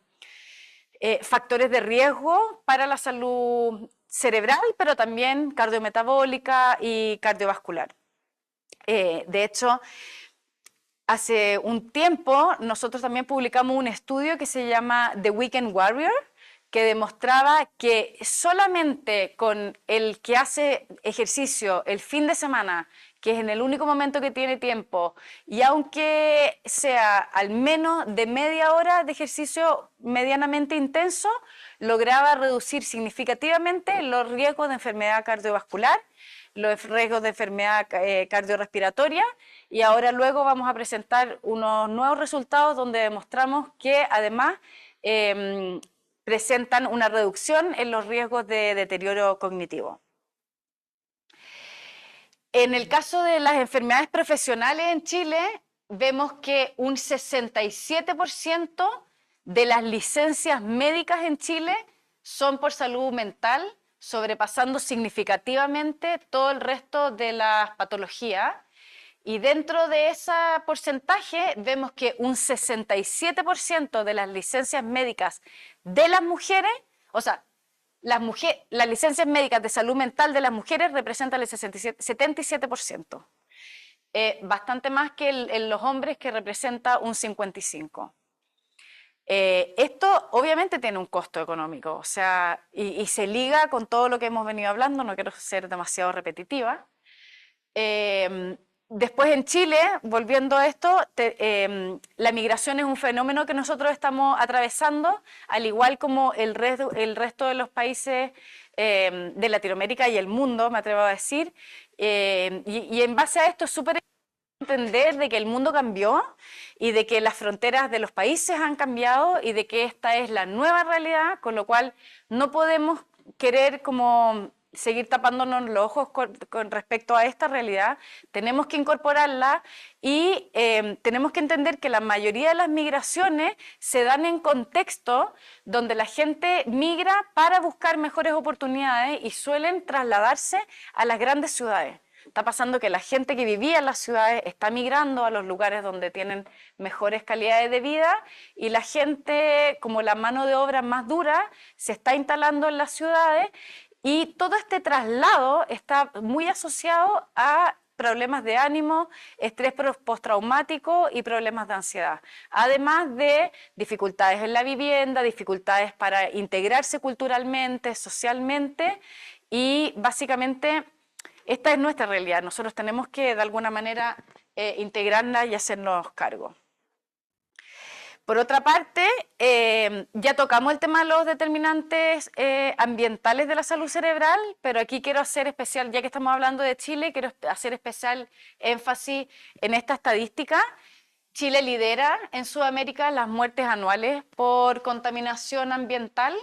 factores de riesgo para la salud cerebral, pero también cardiometabólica y cardiovascular. De hecho, hace un tiempo nosotros también publicamos un estudio que se llama The Weekend Warrior, que demostraba que solamente con el que hace ejercicio el fin de semana, que es en el único momento que tiene tiempo, y aunque sea al menos de media hora de ejercicio medianamente intenso, lograba reducir significativamente los riesgos de enfermedad cardiovascular, los riesgos de enfermedad cardiorrespiratoria, y ahora luego vamos a presentar unos nuevos resultados donde demostramos que además presentan una reducción en los riesgos de deterioro cognitivo. En el caso de las enfermedades profesionales en Chile, vemos que un 67% de las licencias médicas en Chile son por salud mental, sobrepasando significativamente todo el resto de las patologías. Y dentro de ese porcentaje vemos que un 67% de las licencias médicas de las mujeres, o sea, las licencias médicas de salud mental de las mujeres representan el 77%. Bastante más que en los hombres, que representa un 55%. Esto obviamente tiene un costo económico, o sea, y se liga con todo lo que hemos venido hablando, no quiero ser demasiado repetitiva. Después en Chile, volviendo a esto, la migración es un fenómeno que nosotros estamos atravesando, al igual como el resto de los países de Latinoamérica y el mundo, me atrevo a decir, y en base a esto es súper entender de que el mundo cambió y de que las fronteras de los países han cambiado y de que esta es la nueva realidad, con lo cual no podemos querer como seguir tapándonos los ojos con respecto a esta realidad. Tenemos que incorporarla y tenemos que entender que la mayoría de las migraciones se dan en contextos donde la gente migra para buscar mejores oportunidades y suelen trasladarse a las grandes ciudades. Está pasando que la gente que vivía en las ciudades está migrando a los lugares donde tienen mejores calidades de vida, y la gente, como la mano de obra más dura, se está instalando en las ciudades, y todo este traslado está muy asociado a problemas de ánimo, estrés postraumático y problemas de ansiedad. Además de dificultades en la vivienda, dificultades para integrarse culturalmente, socialmente, y básicamente esta es nuestra realidad. Nosotros tenemos que de alguna manera integrarla y hacernos cargo. Por otra parte, ya tocamos el tema de los determinantes ambientales de la salud cerebral, pero aquí quiero hacer especial, ya que estamos hablando de Chile, quiero hacer especial énfasis en esta estadística. Chile lidera en Sudamérica las muertes anuales por contaminación ambiental.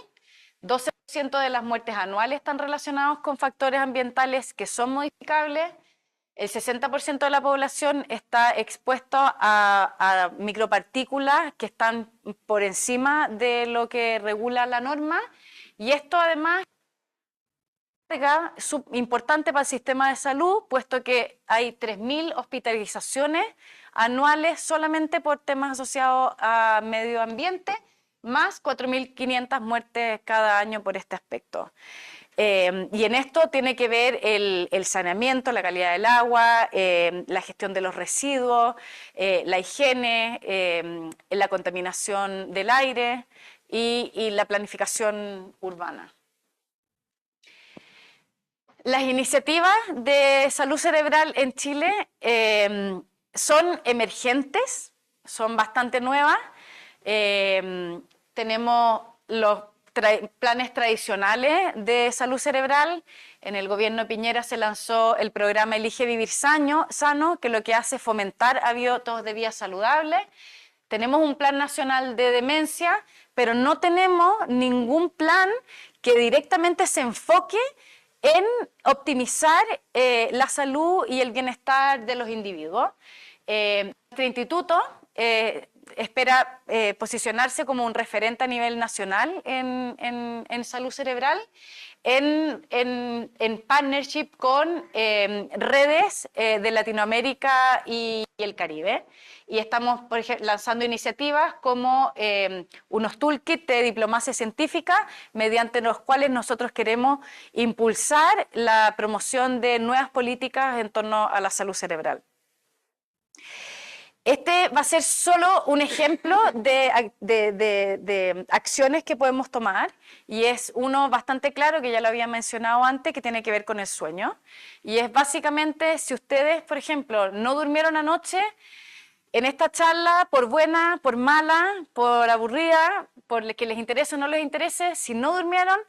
12% de las muertes anuales están relacionadas con factores ambientales que son modificables. El 60% de la población está expuesto a micropartículas que están por encima de lo que regula la norma, y esto además es importante para el sistema de salud, puesto que hay 3.000 hospitalizaciones anuales solamente por temas asociados a medio ambiente, más 4.500 muertes cada año por este aspecto. Y en esto tiene que ver el saneamiento, la calidad del agua, la gestión de los residuos, la higiene, la contaminación del aire y la planificación urbana. Las iniciativas de salud cerebral en Chile son emergentes, son bastante nuevas. Tenemos los planes tradicionales de salud cerebral. En el gobierno de Piñera se lanzó el programa Elige Vivir Sano, que lo que hace es fomentar hábitos de vida saludables. Tenemos un plan nacional de demencia, pero no tenemos ningún plan que directamente se enfoque en optimizar la salud y el bienestar de los individuos. Nuestro instituto espera posicionarse como un referente a nivel nacional en salud cerebral, en partnership con redes de Latinoamérica y el Caribe. Y estamos, por ejemplo, lanzando iniciativas como unos toolkits de diplomacia científica, mediante los cuales nosotros queremos impulsar la promoción de nuevas políticas en torno a la salud cerebral. Este va a ser solo un ejemplo de acciones que podemos tomar, y es uno bastante claro que ya lo había mencionado antes, que tiene que ver con el sueño. Y es básicamente, si ustedes, por ejemplo, no durmieron anoche, en esta charla, por buena, por mala, por aburrida, por que les interese o no les interese, si no durmieron,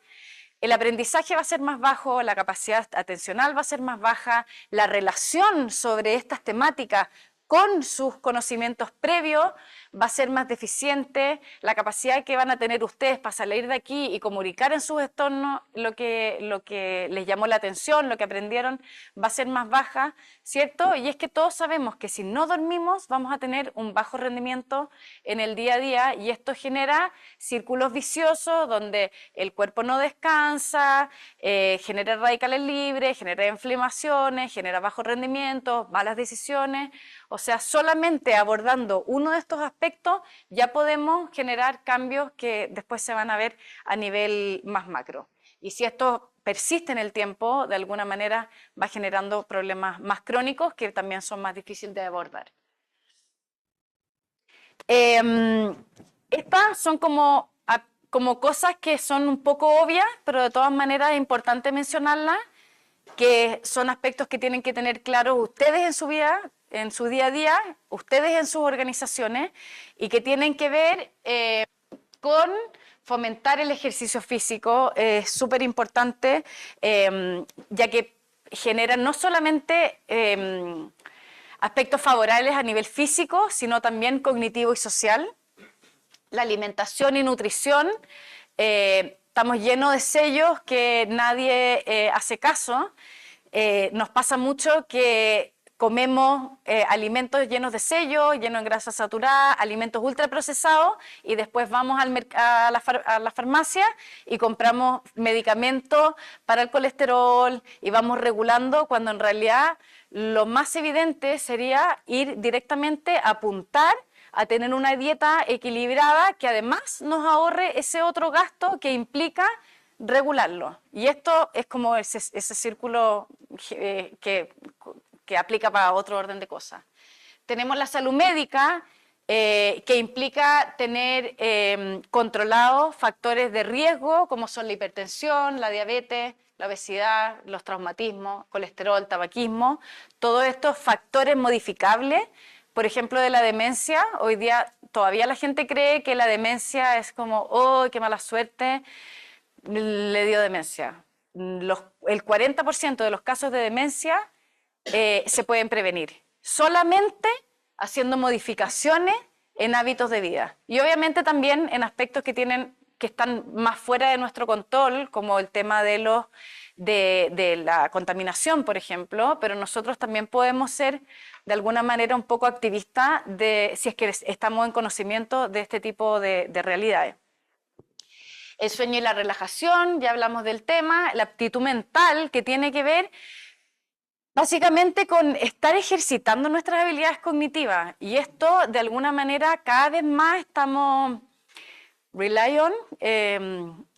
el aprendizaje va a ser más bajo, la capacidad atencional va a ser más baja, la relación sobre estas temáticas con sus conocimientos previos va a ser más deficiente, la capacidad que van a tener ustedes para salir de aquí y comunicar en sus entornos lo que les llamó la atención, lo que aprendieron, va a ser más baja, ¿cierto? Y es que todos sabemos que si no dormimos vamos a tener un bajo rendimiento en el día a día, y esto genera círculos viciosos donde el cuerpo no descansa, genera radicales libres, genera inflamaciones, genera bajo rendimiento, malas decisiones. O sea, solamente abordando uno de estos aspectos ya podemos generar cambios que después se van a ver a nivel más macro. Y si esto persiste en el tiempo, de alguna manera va generando problemas más crónicos que también son más difíciles de abordar. Estas son como cosas que son un poco obvias, pero de todas maneras es importante mencionarlas, que son aspectos que tienen que tener claros ustedes en su vida, en su día a día, ustedes en sus organizaciones, y que tienen que ver con fomentar el ejercicio físico. Es súper importante, ya que genera no solamente aspectos favorables a nivel físico, sino también cognitivo y social. La alimentación y nutrición, estamos llenos de sellos que nadie hace caso. Nos pasa mucho que comemos alimentos llenos de sellos, llenos de grasa saturada, alimentos ultraprocesados, y después vamos a la farmacia y compramos medicamentos para el colesterol y vamos regulando, cuando en realidad lo más evidente sería ir directamente a apuntar a tener una dieta equilibrada que además nos ahorre ese otro gasto que implica regularlo. Y esto es como ese círculo que que aplica para otro orden de cosas. Tenemos la salud médica, que implica tener controlados factores de riesgo, como son la hipertensión, la diabetes, la obesidad, los traumatismos, colesterol, tabaquismo, todos estos factores modificables. Por ejemplo, de la demencia, hoy día todavía la gente cree que la demencia es como, ¡oh, qué mala suerte! Le dio demencia. El 40% de los casos de demencia se pueden prevenir, solamente haciendo modificaciones en hábitos de vida. Y obviamente también en aspectos que están más fuera de nuestro control, como el tema de la contaminación, por ejemplo, pero nosotros también podemos ser de alguna manera un poco activistas si es que estamos en conocimiento de este tipo de realidades. El sueño y la relajación, ya hablamos del tema, la aptitud mental, que tiene que ver básicamente con estar ejercitando nuestras habilidades cognitivas, y esto de alguna manera cada vez más estamos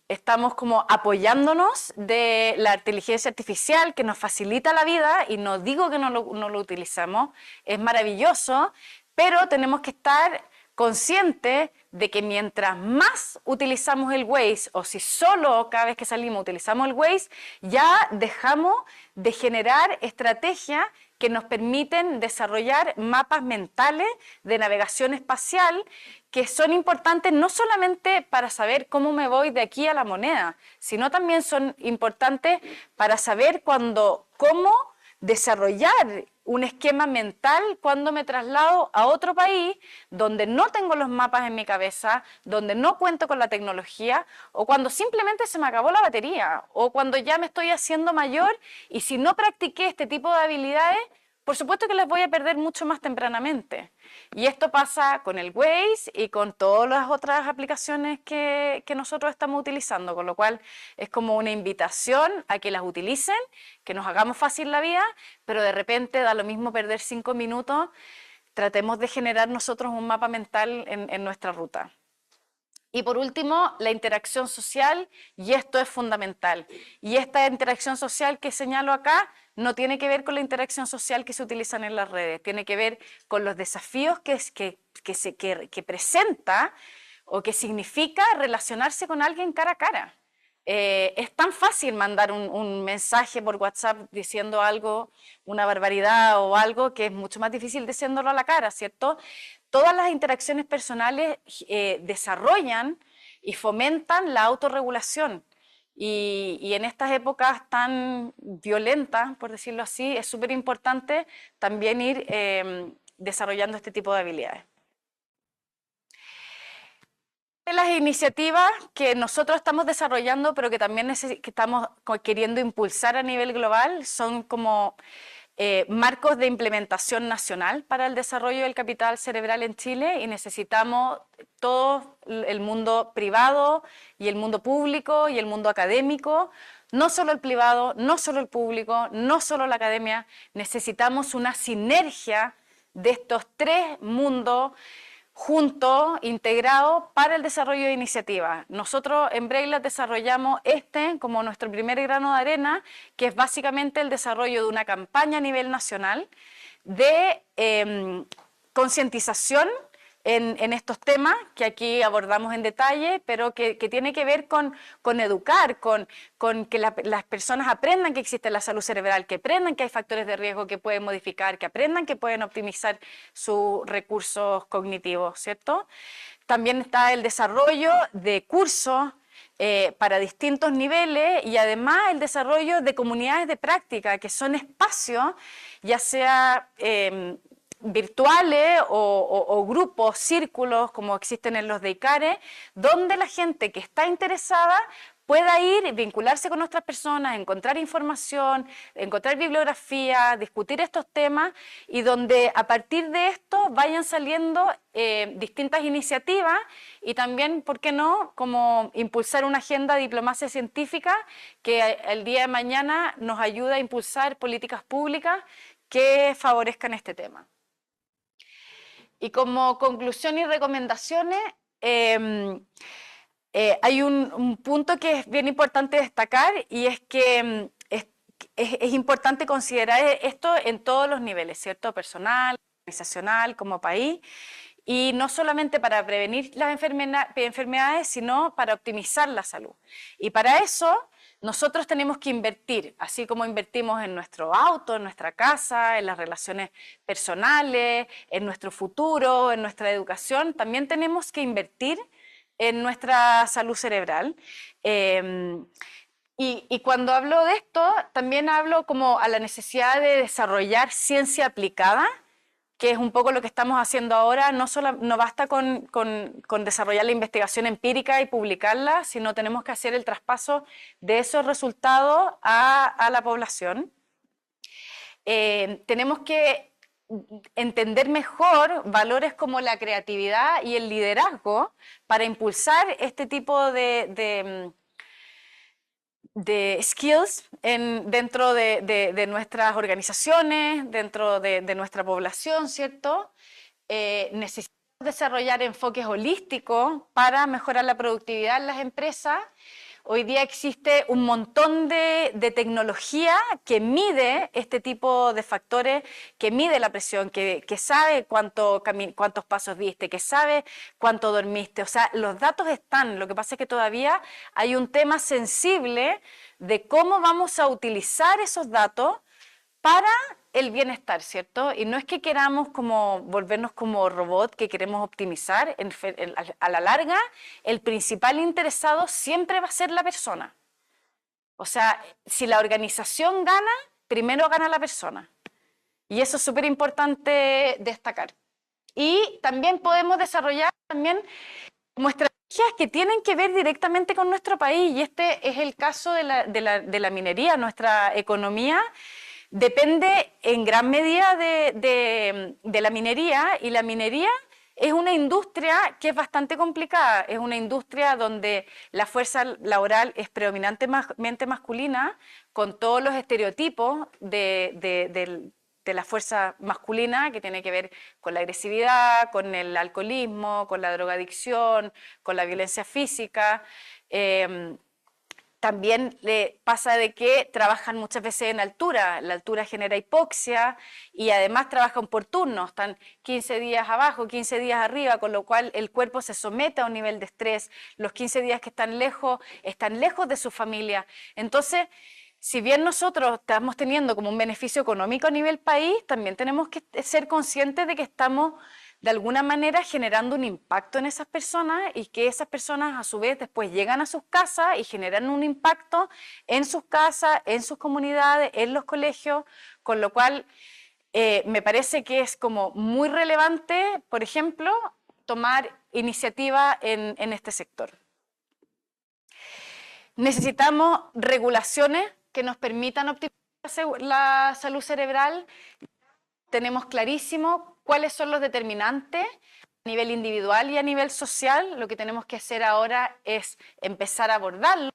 estamos como apoyándonos de la inteligencia artificial que nos facilita la vida, y no digo que no lo utilizamos, es maravilloso, pero tenemos que estar conscientes de que mientras más utilizamos el Waze, o si solo cada vez que salimos utilizamos el Waze, ya dejamos de generar estrategias que nos permiten desarrollar mapas mentales de navegación espacial, que son importantes no solamente para saber cómo me voy de aquí a la moneda, sino también son importantes para saber cómo desarrollar un esquema mental cuando me traslado a otro país donde no tengo los mapas en mi cabeza, donde no cuento con la tecnología, o cuando simplemente se me acabó la batería, o cuando ya me estoy haciendo mayor, y si no practiqué este tipo de habilidades, por supuesto que las voy a perder mucho más tempranamente. Y esto pasa con el Waze y con todas las otras aplicaciones que nosotros estamos utilizando, con lo cual es como una invitación a que las utilicen, que nos hagamos fácil la vida, pero de repente da lo mismo perder 5 minutos, tratemos de generar nosotros un mapa mental en nuestra ruta. Y por último, la interacción social, y esto es fundamental. Y esta interacción social que señalo acá no tiene que ver con la interacción social que se utilizan en las redes, tiene que ver con los desafíos que presenta o que significa relacionarse con alguien cara a cara. Es tan fácil mandar un mensaje por WhatsApp diciendo algo, una barbaridad o algo, que es mucho más difícil diciéndolo a la cara, ¿cierto? Todas las interacciones personales desarrollan y fomentan la autorregulación. Y en estas épocas tan violentas, por decirlo así, es súper importante también ir desarrollando este tipo de habilidades. Las iniciativas que nosotros estamos desarrollando, pero que también que estamos queriendo impulsar a nivel global, son como marcos de implementación nacional para el desarrollo del capital cerebral en Chile, y necesitamos todo el mundo privado y el mundo público y el mundo académico, no solo el privado, no solo el público, no solo la academia, necesitamos una sinergia de estos tres mundos juntos, integrados, para el desarrollo de iniciativas. Nosotros en Brainlab desarrollamos como nuestro primer grano de arena, que es básicamente el desarrollo de una campaña a nivel nacional de concientización en estos temas que aquí abordamos en detalle, pero que tiene que ver con educar, con que las personas aprendan que existe la salud cerebral, que aprendan que hay factores de riesgo que pueden modificar, que aprendan que pueden optimizar sus recursos cognitivos, ¿cierto? También está el desarrollo de cursos para distintos niveles, y además el desarrollo de comunidades de práctica, que son espacios, ya sea virtuales o grupos, círculos, como existen en los de ICARE, donde la gente que está interesada pueda ir, vincularse con otras personas, encontrar información, encontrar bibliografía, discutir estos temas, y donde a partir de esto vayan saliendo distintas iniciativas, y también, ¿por qué no?, como impulsar una agenda de diplomacia científica que el día de mañana nos ayude a impulsar políticas públicas que favorezcan este tema. Y como conclusión y recomendaciones, hay un punto que es bien importante destacar, y es que es importante considerar esto en todos los niveles, ¿cierto? Personal, organizacional, como país, y no solamente para prevenir las enfermedades, sino para optimizar la salud. Y para eso nosotros tenemos que invertir, así como invertimos en nuestro auto, en nuestra casa, en las relaciones personales, en nuestro futuro, en nuestra educación, también tenemos que invertir en nuestra salud cerebral. Y cuando hablo de esto, también hablo como a la necesidad de desarrollar ciencia aplicada, que es un poco lo que estamos haciendo ahora. No basta con desarrollar la investigación empírica y publicarla, sino tenemos que hacer el traspaso de esos resultados a la población. Tenemos que entender mejor valores como la creatividad y el liderazgo para impulsar este tipo de skills dentro de nuestras organizaciones, dentro de nuestra población, ¿cierto? Necesitamos desarrollar enfoques holísticos para mejorar la productividad en las empresas. Hoy día existe un montón de tecnología que mide este tipo de factores, que mide la presión, que sabe cuántos pasos diste, que sabe cuánto dormiste. O sea, los datos están, lo que pasa es que todavía hay un tema sensible de cómo vamos a utilizar esos datos para el bienestar, ¿cierto? Y no es que queramos como volvernos como robot que queremos optimizar, a la larga el principal interesado siempre va a ser la persona. O sea, si la organización gana, primero gana la persona. Y eso es súper importante destacar. Y también podemos desarrollar también como estrategias que tienen que ver directamente con nuestro país, y este es el caso de la minería. Nuestra economía depende en gran medida de la minería, y la minería es una industria que es bastante complicada. Es una industria donde la fuerza laboral es predominantemente masculina, con todos los estereotipos de la fuerza masculina, que tiene que ver con la agresividad, con el alcoholismo, con la drogadicción, con la violencia física. También le pasa de que trabajan muchas veces en altura. La altura genera hipoxia, y además trabajan por turnos, están 15 días abajo, 15 días arriba, con lo cual el cuerpo se somete a un nivel de estrés. Los 15 días que están lejos de su familia. Entonces, si bien nosotros estamos teniendo como un beneficio económico a nivel país, también tenemos que ser conscientes de que estamos de alguna manera generando un impacto en esas personas, y que esas personas a su vez después llegan a sus casas y generan un impacto en sus casas, en sus comunidades, en los colegios, con lo cual me parece que es como muy relevante, por ejemplo, tomar iniciativa en este sector. Necesitamos regulaciones que nos permitan optimizar la salud cerebral. Tenemos clarísimo cuáles son los determinantes a nivel individual y a nivel social. Lo que tenemos que hacer ahora es empezar a abordarlo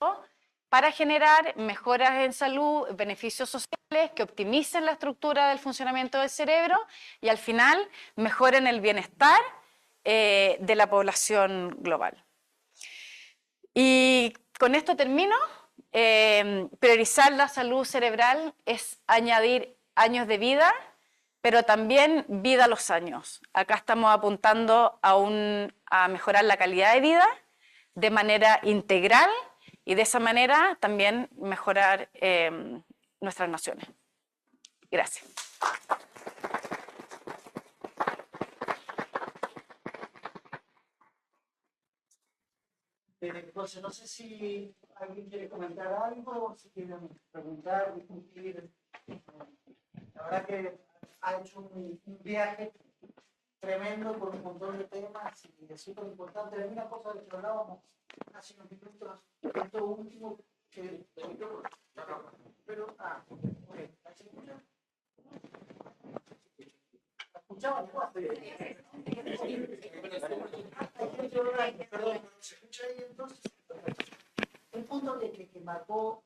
para generar mejoras en salud, beneficios sociales que optimicen la estructura del funcionamiento del cerebro y al final mejoren el bienestar de la población global. Y con esto termino. Priorizar la salud cerebral es añadir años de vida, pero también vida a los años. Acá estamos apuntando a mejorar la calidad de vida de manera integral, y de esa manera también mejorar nuestras naciones. Gracias. Entonces, no sé si alguien quiere comentar algo, si quieren preguntar, discutir. La verdad que ha hecho un viaje tremendo por un montón de temas, y es súper importante. Hay una cosa de que hablábamos hace unos minutos, esto último, que pero, ¿se escucha? ¿La escuchaban? Perdón, ¿se escucha ahí entonces? Un punto que marcó,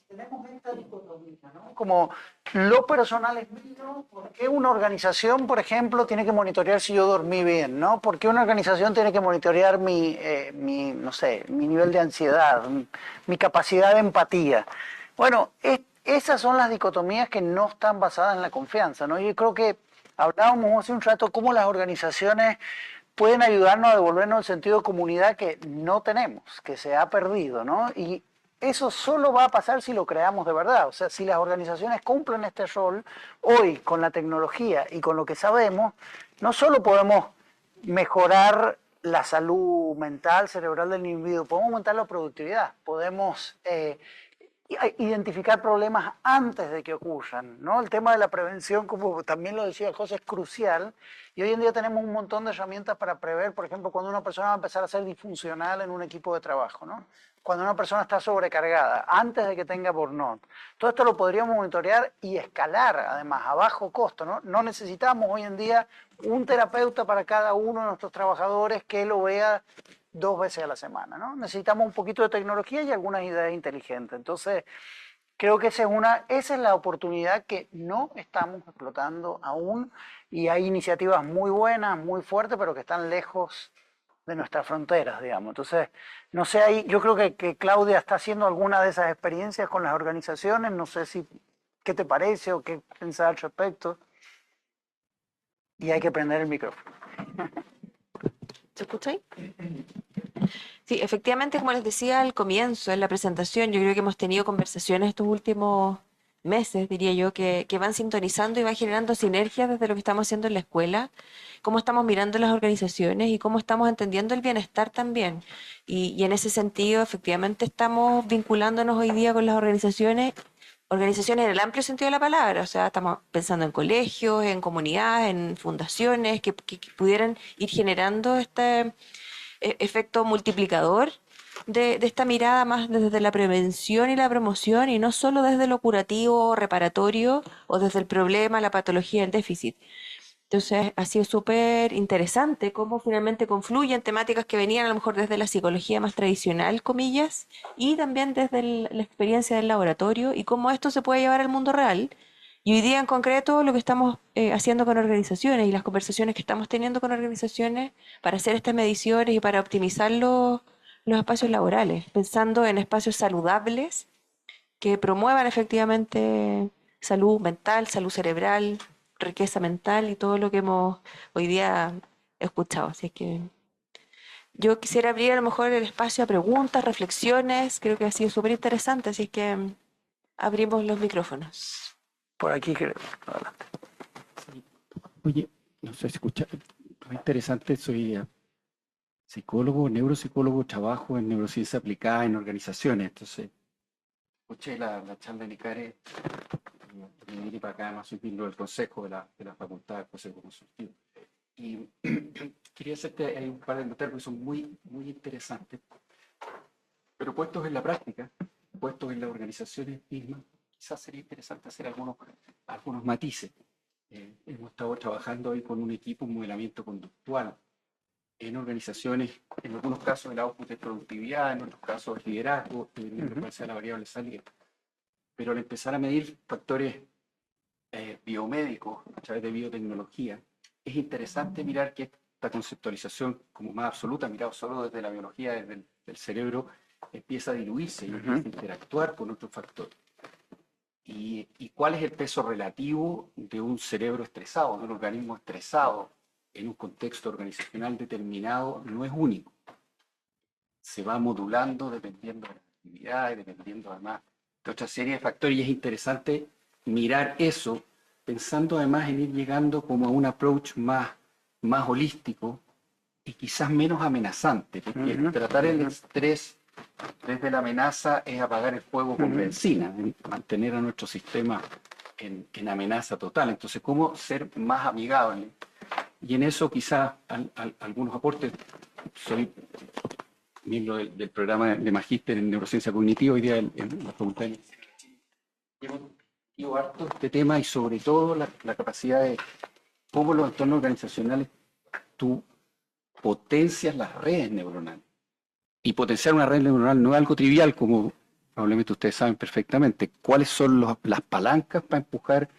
tenemos esta dicotomía, ¿no? Como lo personal es mío, ¿por qué una organización, por ejemplo, tiene que monitorear si yo dormí bien, ¿no? ¿Por qué una organización tiene que monitorear no sé, mi nivel de ansiedad, mi capacidad de empatía? Bueno, esas son las dicotomías que no están basadas en la confianza, ¿no? Yo creo que hablábamos hace un rato cómo las organizaciones pueden ayudarnos a devolvernos el sentido de comunidad que no tenemos, que se ha perdido, ¿no? Y eso solo va a pasar si lo creamos de verdad. O sea, si las organizaciones cumplen este rol, hoy con la tecnología y con lo que sabemos, no solo podemos mejorar la salud mental, cerebral del individuo, podemos aumentar la productividad, podemos identificar problemas antes de que ocurran, ¿no? El tema de la prevención, como también lo decía José, es crucial y hoy en día tenemos un montón de herramientas para prever, por ejemplo, cuando una persona va a empezar a ser disfuncional en un equipo de trabajo, ¿no? Cuando una persona está sobrecargada, antes de que tenga burnout. Todo esto lo podríamos monitorear y escalar, además, a bajo costo, ¿no? No necesitamos hoy en día un terapeuta para cada uno de nuestros trabajadores que lo vea 2 veces a la semana, ¿no? Necesitamos un poquito de tecnología y algunas ideas inteligentes. Entonces, creo que esa es la oportunidad que no estamos explotando aún y hay iniciativas muy buenas, muy fuertes, pero que están lejos de nuestras fronteras, digamos. Entonces, no sé, ahí, yo creo que Claudia está haciendo alguna de esas experiencias con las organizaciones, no sé si, ¿qué te parece o qué pensás al respecto? Y hay que prender el micrófono. ¿Se escucha ahí? Sí, efectivamente, como les decía al comienzo, en la presentación, yo creo que hemos tenido conversaciones estos últimos meses, diría yo, que van sintonizando y van generando sinergias desde lo que estamos haciendo en la escuela, cómo estamos mirando las organizaciones y cómo estamos entendiendo el bienestar también. Y en ese sentido, efectivamente, estamos vinculándonos hoy día con las organizaciones en el amplio sentido de la palabra, o sea, estamos pensando en colegios, en comunidades, en fundaciones que pudieran ir generando este efecto multiplicador de esta mirada más desde la prevención y la promoción y no solo desde lo curativo, reparatorio o desde el problema, la patología, el déficit. Entonces ha sido súper interesante cómo finalmente confluyen temáticas que venían a lo mejor desde la psicología más tradicional, comillas, y también desde la experiencia del laboratorio y cómo esto se puede llevar al mundo real. Y hoy día en concreto lo que estamos haciendo con organizaciones y las conversaciones que estamos teniendo con organizaciones para hacer estas mediciones y para optimizar los espacios laborales, pensando en espacios saludables que promuevan efectivamente salud mental, salud cerebral, riqueza mental y todo lo que hemos hoy día escuchado. Así es que yo quisiera abrir a lo mejor el espacio a preguntas, reflexiones, creo que ha sido súper interesante, así es que abrimos los micrófonos. Por aquí creo. Adelante. Oye, no sé si escucha, muy interesante, soy psicólogo, neuropsicólogo, trabajo en neurociencia aplicada en organizaciones, entonces escuché la charla de Nicare y me vine para acá, además soy miembro del consejo de la facultad del consejo consultivo. Y quería hacerte un par de comentarios que son muy interesantes, pero puestos en la práctica, puestos en las organizaciones mismas, quizás sería interesante hacer algunos matices. Hemos estado trabajando hoy con un equipo, un modelamiento conductual en organizaciones, en algunos casos el output es productividad, en otros casos es liderazgo, dependiendo de cuál sea la variable salida. Pero al empezar a medir factores biomédicos a través de biotecnología, es interesante mirar que esta conceptualización como más absoluta, mirado solo desde la biología, desde el cerebro, empieza a diluirse y empieza a interactuar con otros factores. Y cuál es el peso relativo de un cerebro estresado, de un organismo estresado en un contexto organizacional determinado, no es único. Se va modulando dependiendo de las actividades, dependiendo además de otra serie de factores, y es interesante mirar eso, pensando además en ir llegando como a un approach más holístico y quizás menos amenazante, porque tratar el estrés desde la amenaza es apagar el fuego con benzina, mantener a nuestro sistema en amenaza total. Entonces, ¿cómo ser más amigable? Y en eso quizás algunos aportes. Soy miembro del programa de Magíster en Neurociencia Cognitiva, hoy día en la Facultad de Medicina. Hemos discutido harto este tema y sobre todo la capacidad de cómo los entornos organizacionales tú potencias las redes neuronales. Y potenciar una red neuronal no es algo trivial, como probablemente ustedes saben perfectamente. ¿Cuáles son las palancas para empujar?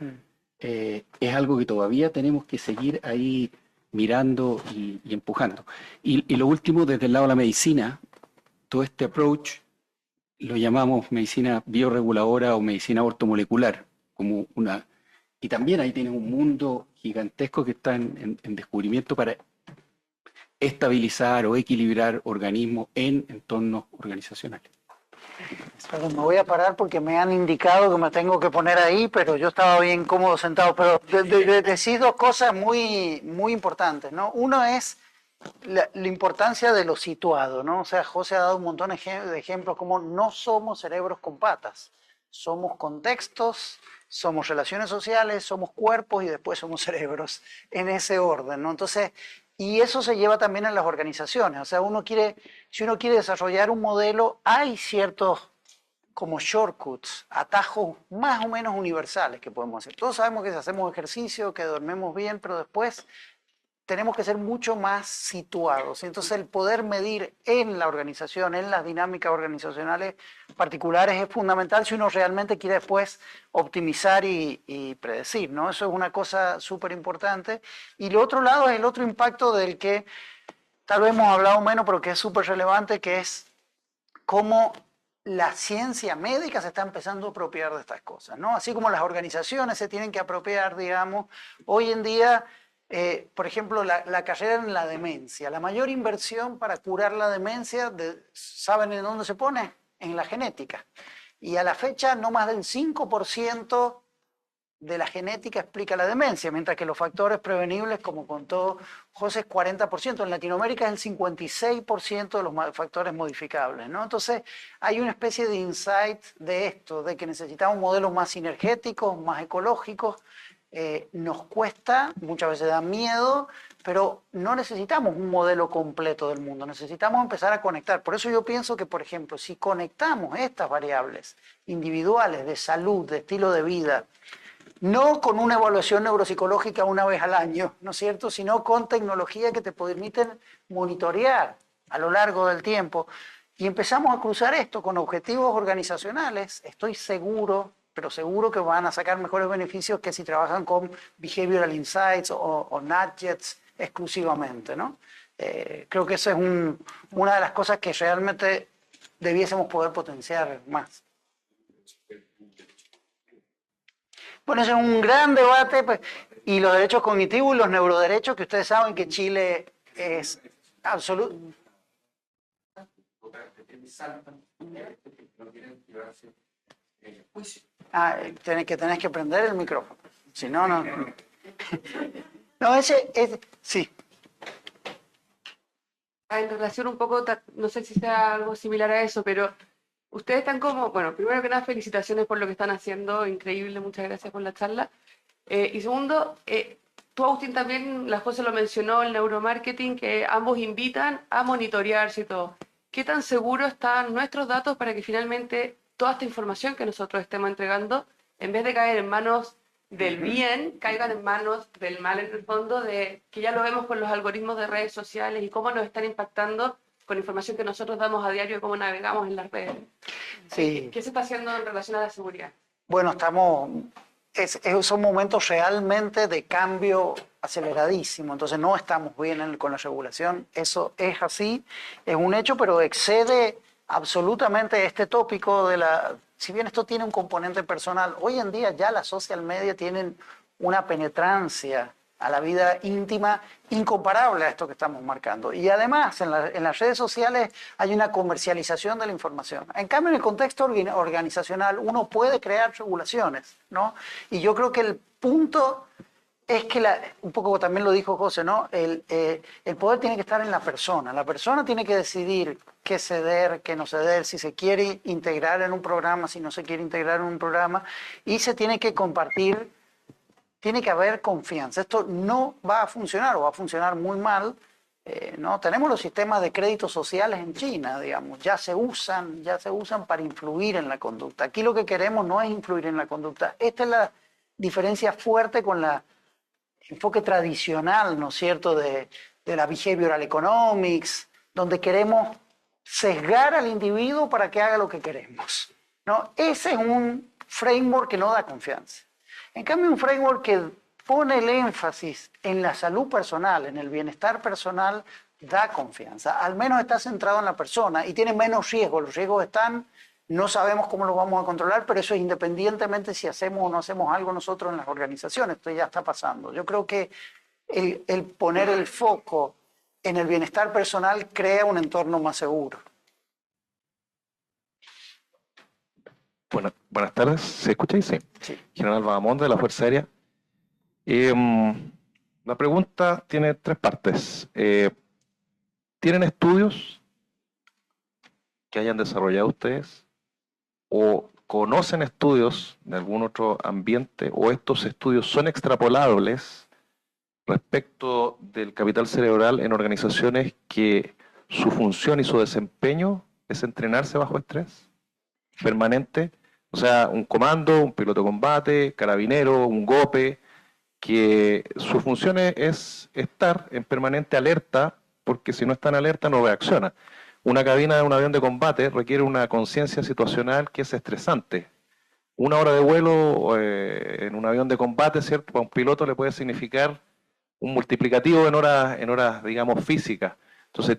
Es algo que todavía tenemos que seguir ahí mirando y empujando. Y lo último, desde el lado de la medicina, todo este approach lo llamamos medicina bioreguladora o medicina ortomolecular, como una, y también ahí tienes un mundo gigantesco que está en descubrimiento para estabilizar o equilibrar organismos en entornos organizacionales. Perdón, me voy a parar porque me han indicado que me tengo que poner ahí, pero yo estaba bien cómodo sentado. Pero decís dos cosas muy, muy importantes, ¿no? Uno es la importancia de lo situado, ¿no? O sea, José ha dado un montón de ejemplos como no somos cerebros con patas, somos contextos, somos relaciones sociales, somos cuerpos y después somos cerebros, en ese orden, ¿no? Entonces, y eso se lleva también en las organizaciones, o sea, si uno quiere desarrollar un modelo, hay ciertos como shortcuts, atajos más o menos universales que podemos hacer. Todos sabemos que si hacemos ejercicio, que dormimos bien, pero después tenemos que ser mucho más situados. Entonces el poder medir en la organización, en las dinámicas organizacionales particulares es fundamental si uno realmente quiere después optimizar y predecir, ¿no? Eso es una cosa súper importante. Y lo otro lado es el otro impacto del que tal vez hemos hablado menos, pero que es súper relevante, que es cómo la ciencia médica se está empezando a apropiar de estas cosas, ¿no? Así como las organizaciones se tienen que apropiar, digamos, hoy en día, por ejemplo, la carrera en la demencia, la mayor inversión para curar la demencia, ¿saben en dónde se pone? En la genética. Y a la fecha no más del 5% de la genética explica la demencia, mientras que los factores prevenibles, como contó José, es 40%. En Latinoamérica es el 56% de los factores modificables, ¿no? Entonces, hay una especie de insight de esto, de que necesitamos modelos más sinergéticos, más ecológicos. Nos cuesta, muchas veces da miedo, pero no necesitamos un modelo completo del mundo, necesitamos empezar a conectar. Por eso yo pienso que, por ejemplo, si conectamos estas variables individuales de salud, de estilo de vida, no con una evaluación neuropsicológica una vez al año, ¿no es cierto?, sino con tecnología que te permiten monitorear a lo largo del tiempo. Y empezamos a cruzar esto con objetivos organizacionales, estoy seguro, pero seguro que van a sacar mejores beneficios que si trabajan con Behavioral Insights o Nudgets exclusivamente, ¿no? Creo que esa es una de las cosas que realmente debiésemos poder potenciar más. Bueno, ese es un gran debate, pues, y los derechos cognitivos y los neuroderechos, que ustedes saben que Chile es absoluto. Tenés que prender el micrófono, si no, no. No, sí. En relación un poco, no sé si sea algo similar a eso, pero ustedes están como, bueno, primero que nada, felicitaciones por lo que están haciendo, increíble, muchas gracias por la charla. Y segundo, tú, Agustín, también, la José lo mencionó, el neuromarketing, que ambos invitan a monitorearse y todo. ¿Qué tan seguros están nuestros datos para que finalmente toda esta información que nosotros estemos entregando, en vez de caer en manos del bien, caigan en manos del mal, en el fondo, de que ya lo vemos con los algoritmos de redes sociales y cómo nos están impactando con información que nosotros damos a diario y cómo navegamos en las redes? Sí. ¿Qué se está haciendo en relación a la seguridad? Bueno, son momentos realmente de cambio aceleradísimo, entonces no estamos bien con la regulación, eso es así, es un hecho, pero excede absolutamente este tópico si bien esto tiene un componente personal, hoy en día ya las social media tienen una penetrancia a la vida íntima incomparable a esto que estamos marcando. Y además, en las redes sociales hay una comercialización de la información. En cambio, en el contexto organizacional, uno puede crear regulaciones, ¿no? Y yo creo que el punto es que, un poco también lo dijo José, ¿no? El poder tiene que estar en la persona. La persona tiene que decidir qué ceder, qué no ceder, si se quiere integrar en un programa, si no se quiere integrar en un programa, y se tiene que compartir. Tiene que haber confianza. Esto no va a funcionar o va a funcionar muy mal. ¿No? Tenemos los sistemas de créditos sociales en China, digamos, ya se usan para influir en la conducta. Aquí lo que queremos no es influir en la conducta. Esta es la diferencia fuerte con el enfoque tradicional, ¿no es cierto?, de la behavioral economics, donde queremos sesgar al individuo para que haga lo que queremos, ¿no? Ese es un framework que no da confianza. En cambio, un framework que pone el énfasis en la salud personal, en el bienestar personal, da confianza. Al menos está centrado en la persona y tiene menos riesgos. Los riesgos están No sabemos cómo lo vamos a controlar, pero eso es independientemente si hacemos o no hacemos algo nosotros en las organizaciones. Esto ya está pasando. Yo creo que el poner el foco en el bienestar personal crea un entorno más seguro. Buenas tardes, ¿se escucha ahí? Sí. Sí. General Bahamonde, de la Fuerza Aérea. La pregunta tiene tres partes. ¿Tienen estudios que hayan desarrollado ustedes? ¿O conocen estudios de algún otro ambiente? ¿O estos estudios son extrapolables respecto del capital cerebral en organizaciones que su función y su desempeño es entrenarse bajo estrés permanente? O sea, un comando, un piloto de combate, carabinero, un GOPE, que su función es estar en permanente alerta, porque si no está en alerta no reacciona. Una cabina de un avión de combate requiere una conciencia situacional que es estresante. Una hora de vuelo en un avión de combate, ¿cierto? Para un piloto le puede significar un multiplicativo en horas, digamos, físicas. Entonces,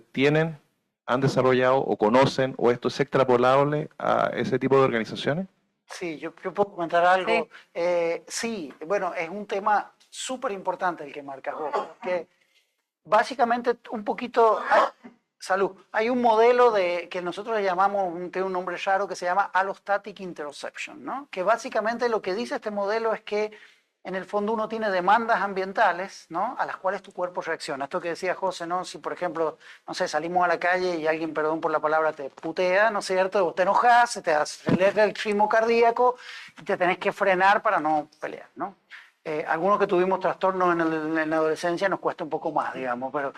han desarrollado o conocen, o esto es extrapolable a ese tipo de organizaciones? Sí, yo puedo comentar algo. Sí. Sí, bueno, es un tema súper importante el que marcas vos, porque básicamente un poquito, salud, hay un modelo que nosotros le llamamos, tiene un nombre raro que se llama allostatic interoception, ¿no? Que básicamente lo que dice este modelo es que en el fondo uno tiene demandas ambientales, ¿no? A las cuales tu cuerpo reacciona. Esto que decía José, ¿no? Si por ejemplo, no sé, salimos a la calle y alguien, perdón por la palabra, te putea, ¿no es cierto? O te enojas, se te acelera el ritmo cardíaco y te tenés que frenar para no pelear, ¿no? Algunos que tuvimos trastornos en la adolescencia nos cuesta un poco más, digamos, pero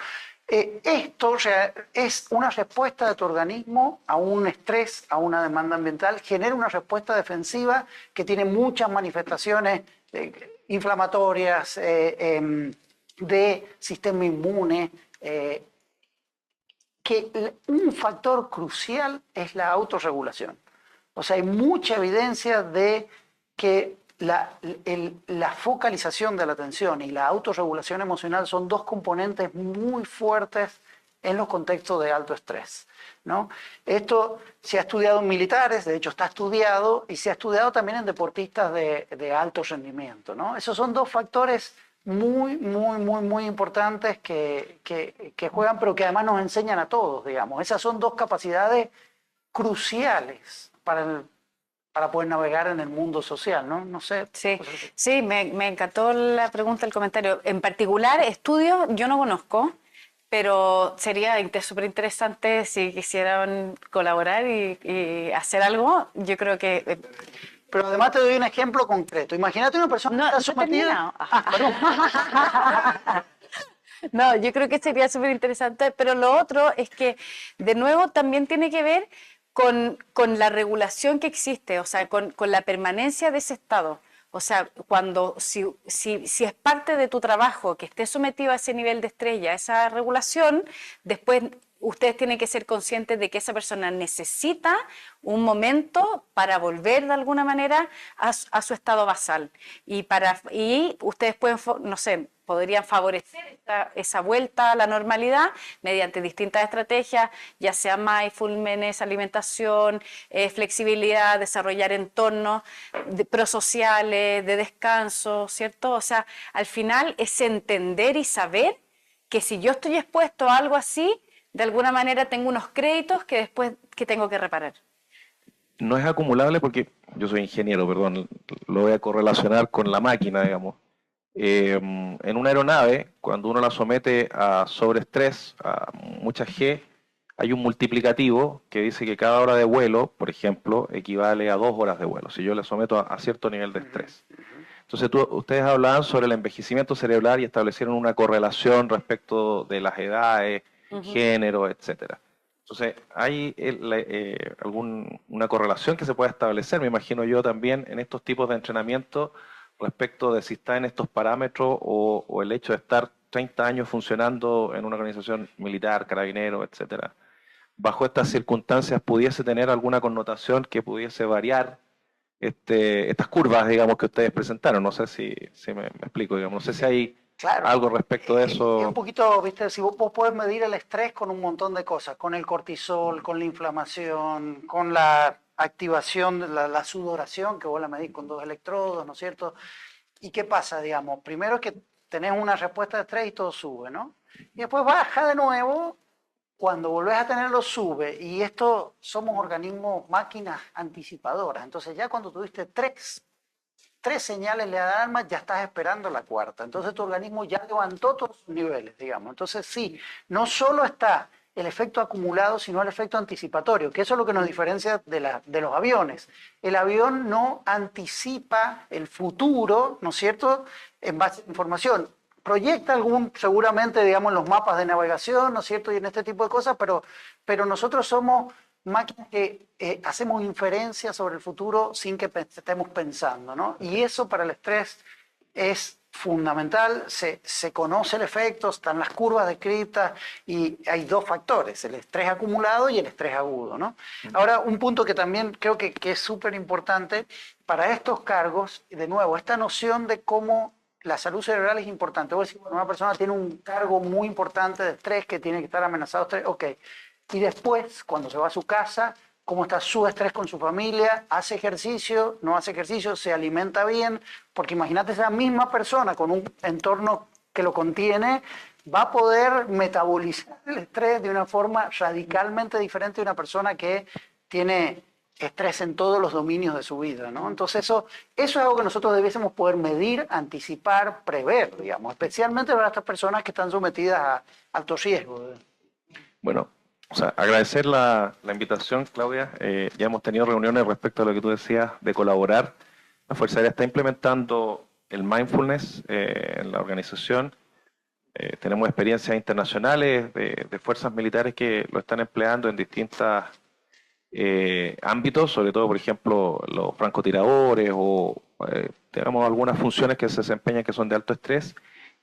esto, o sea, es una respuesta de tu organismo a un estrés, a una demanda ambiental, genera una respuesta defensiva que tiene muchas manifestaciones inflamatorias, de sistema inmune, que un factor crucial es la autorregulación. O sea, hay mucha evidencia de que la focalización de la atención y la autorregulación emocional son dos componentes muy fuertes en los contextos de alto estrés, ¿no? Esto se ha estudiado en militares, de hecho está estudiado, y se ha estudiado también en deportistas de alto rendimiento, ¿no? Esos son dos factores muy importantes que juegan, pero que además nos enseñan a todos, digamos. Esas son dos capacidades cruciales para poder navegar en el mundo social, ¿no? No sé. Sí, me encantó la pregunta, el comentario. En particular, estudios yo no conozco, pero sería súper interesante si quisieran colaborar y hacer algo. Yo creo que... Pero además te doy un ejemplo concreto. Imagínate una persona que está sometida... No, yo creo que sería súper interesante, pero lo otro es que, de nuevo, también tiene que ver con la regulación que existe, o sea, con la permanencia de ese estado. O sea, si es parte de tu trabajo que esté sometido a ese nivel de estrés, a esa regulación, después ustedes tienen que ser conscientes de que esa persona necesita un momento para volver de alguna manera a su estado basal. Y ustedes pueden, no sé, podrían favorecer esa vuelta a la normalidad mediante distintas estrategias, ya sea mindfulness, alimentación, flexibilidad, desarrollar entornos prosociales, de descanso, ¿cierto? O sea, al final es entender y saber que si yo estoy expuesto a algo así, de alguna manera tengo unos créditos que después tengo que reparar. No es acumulable porque yo soy ingeniero, perdón, lo voy a correlacionar con la máquina, digamos. En una aeronave, cuando uno la somete a sobreestrés, a mucha G, hay un multiplicativo que dice que cada hora de vuelo, por ejemplo, equivale a 2 horas de vuelo, si yo le someto a cierto nivel de estrés. Entonces ustedes hablaban sobre el envejecimiento cerebral y establecieron una correlación respecto de las edades, género, etcétera. Entonces, ¿hay una correlación que se pueda establecer, me imagino yo también, en estos tipos de entrenamiento respecto de si está en estos parámetros o el hecho de estar 30 años funcionando en una organización militar, carabinero, etcétera? Bajo estas circunstancias, ¿pudiese tener alguna connotación que pudiese variar estas curvas, digamos, que ustedes presentaron? No sé si me explico, digamos, no sé si hay... Claro. Algo respecto de eso. Es un poquito, viste, si vos podés medir el estrés con un montón de cosas, con el cortisol, con la inflamación, con la activación, la sudoración, que vos la medís con 2 electrodos, ¿no es cierto? ¿Y qué pasa, digamos? Primero que tenés una respuesta de estrés y todo sube, ¿no? Y después baja de nuevo, cuando volvés a tenerlo sube, y esto somos organismos, máquinas anticipadoras. Entonces ya cuando tuviste tres señales de alarma, ya estás esperando la cuarta. Entonces tu organismo ya levantó todos sus niveles, digamos. Entonces sí, no solo está el efecto acumulado, sino el efecto anticipatorio, que eso es lo que nos diferencia de los aviones. El avión no anticipa el futuro, ¿no es cierto?, en base a información. Proyecta seguramente, digamos, en los mapas de navegación, ¿no es cierto?, y en este tipo de cosas, pero nosotros somos máquinas que hacemos inferencias sobre el futuro sin que estemos pensando, ¿no? Y eso para el estrés es fundamental, se conoce el efecto, están las curvas descritas y hay 2 factores, el estrés acumulado y el estrés agudo, ¿no? Ahora, un punto que también creo que es súper importante para estos cargos, de nuevo, esta noción de cómo la salud cerebral es importante. Vos decís, bueno, una persona tiene un cargo muy importante de estrés, que tiene que estar amenazado de estrés, ok. Y después, cuando se va a su casa, cómo está su estrés con su familia, hace ejercicio, no hace ejercicio, se alimenta bien, porque imagínate esa misma persona con un entorno que lo contiene, va a poder metabolizar el estrés de una forma radicalmente diferente de una persona que tiene estrés en todos los dominios de su vida, ¿no? Entonces eso es algo que nosotros debiésemos poder medir, anticipar, prever, digamos, especialmente para estas personas que están sometidas a alto riesgo. Bueno, o sea, agradecer la invitación, Claudia. Ya hemos tenido reuniones respecto a lo que tú decías de colaborar. La Fuerza Aérea está implementando el mindfulness en la organización. Tenemos experiencias internacionales de fuerzas militares que lo están empleando en distintos ámbitos, sobre todo, por ejemplo, los francotiradores o tenemos algunas funciones que se desempeñan que son de alto estrés.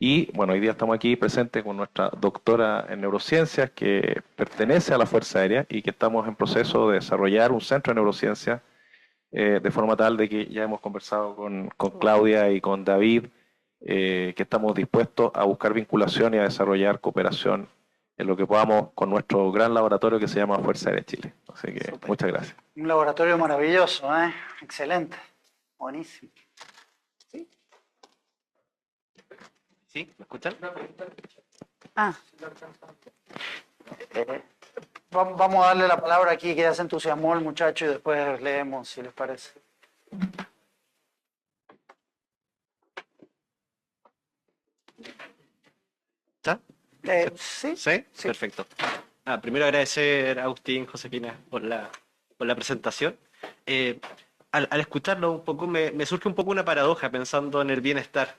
Y bueno, hoy día estamos aquí presentes con nuestra doctora en neurociencias que pertenece a la Fuerza Aérea y que estamos en proceso de desarrollar un centro de neurociencias de forma tal de que ya hemos conversado con Claudia y con David, que estamos dispuestos a buscar vinculación y a desarrollar cooperación en lo que podamos con nuestro gran laboratorio que se llama Fuerza Aérea Chile. Así que Súper. muchas gracias. Un laboratorio maravilloso, ¿eh? Excelente, buenísimo. ¿Sí? ¿Me escuchan? Ah, Vamos a darle la palabra aquí, que ya se entusiasmó el muchacho, y después leemos, si les parece. ¿Está? Sí, ¿Sí? sí. Perfecto. Primero agradecer a Agustín, Josefina, por la presentación. Al escucharlo un poco me surge un poco una paradoja pensando en el bienestar,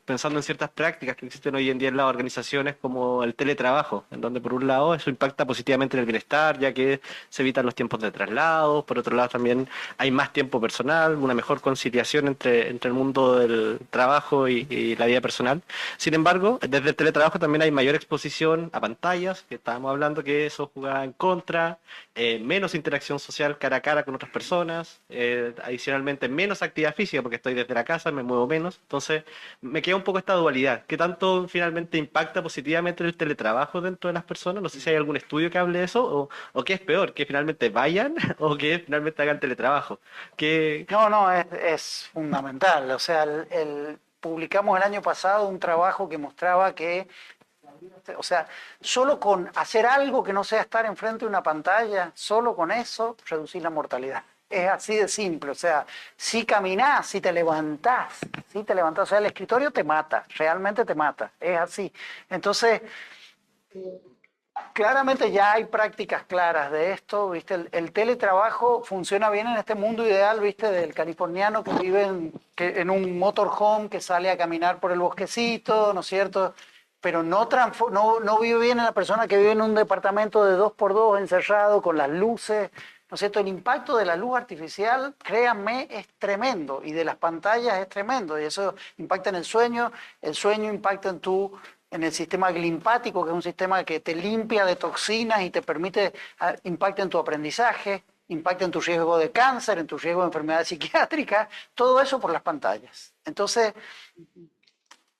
pensando en ciertas prácticas que existen hoy en día en las organizaciones como el teletrabajo, en donde por un lado eso impacta positivamente en el bienestar, ya que se evitan los tiempos de traslado, por otro lado también hay más tiempo personal, una mejor conciliación entre el mundo del trabajo y la vida personal. Sin embargo, desde el teletrabajo también hay mayor exposición a pantallas, que estábamos hablando que eso juega en contra, menos interacción social cara a cara con otras personas, adicionalmente menos actividad física porque estoy desde la casa, me muevo menos, entonces me queda un poco esta dualidad. ¿Qué tanto finalmente impacta positivamente el teletrabajo dentro de las personas? No sé si hay algún estudio que hable de eso o qué es peor, que finalmente vayan o que finalmente hagan teletrabajo. No, es fundamental. O sea, publicamos el año pasado un trabajo que mostraba que, o sea, solo con hacer algo que no sea estar enfrente de una pantalla, solo con eso reducir la mortalidad. Es así de simple, o sea, si caminás, si te levantás, o sea, el escritorio te mata, realmente te mata, es así. Entonces, claramente ya hay prácticas claras de esto, ¿viste? El teletrabajo funciona bien en este mundo ideal, ¿viste? Del californiano que vive en un motorhome, que sale a caminar por el bosquecito, ¿no es cierto? Pero no vive bien en la persona que vive en un departamento de 2x2 encerrado con las luces, ¿no es cierto? El impacto de la luz artificial, créanme, es tremendo, y de las pantallas es tremendo, y eso impacta en el sueño impacta en el sistema glimpático, que es un sistema que te limpia de toxinas y te permite, impacta en tu aprendizaje, impacta en tu riesgo de cáncer, en tu riesgo de enfermedad psiquiátrica, todo eso por las pantallas. Entonces,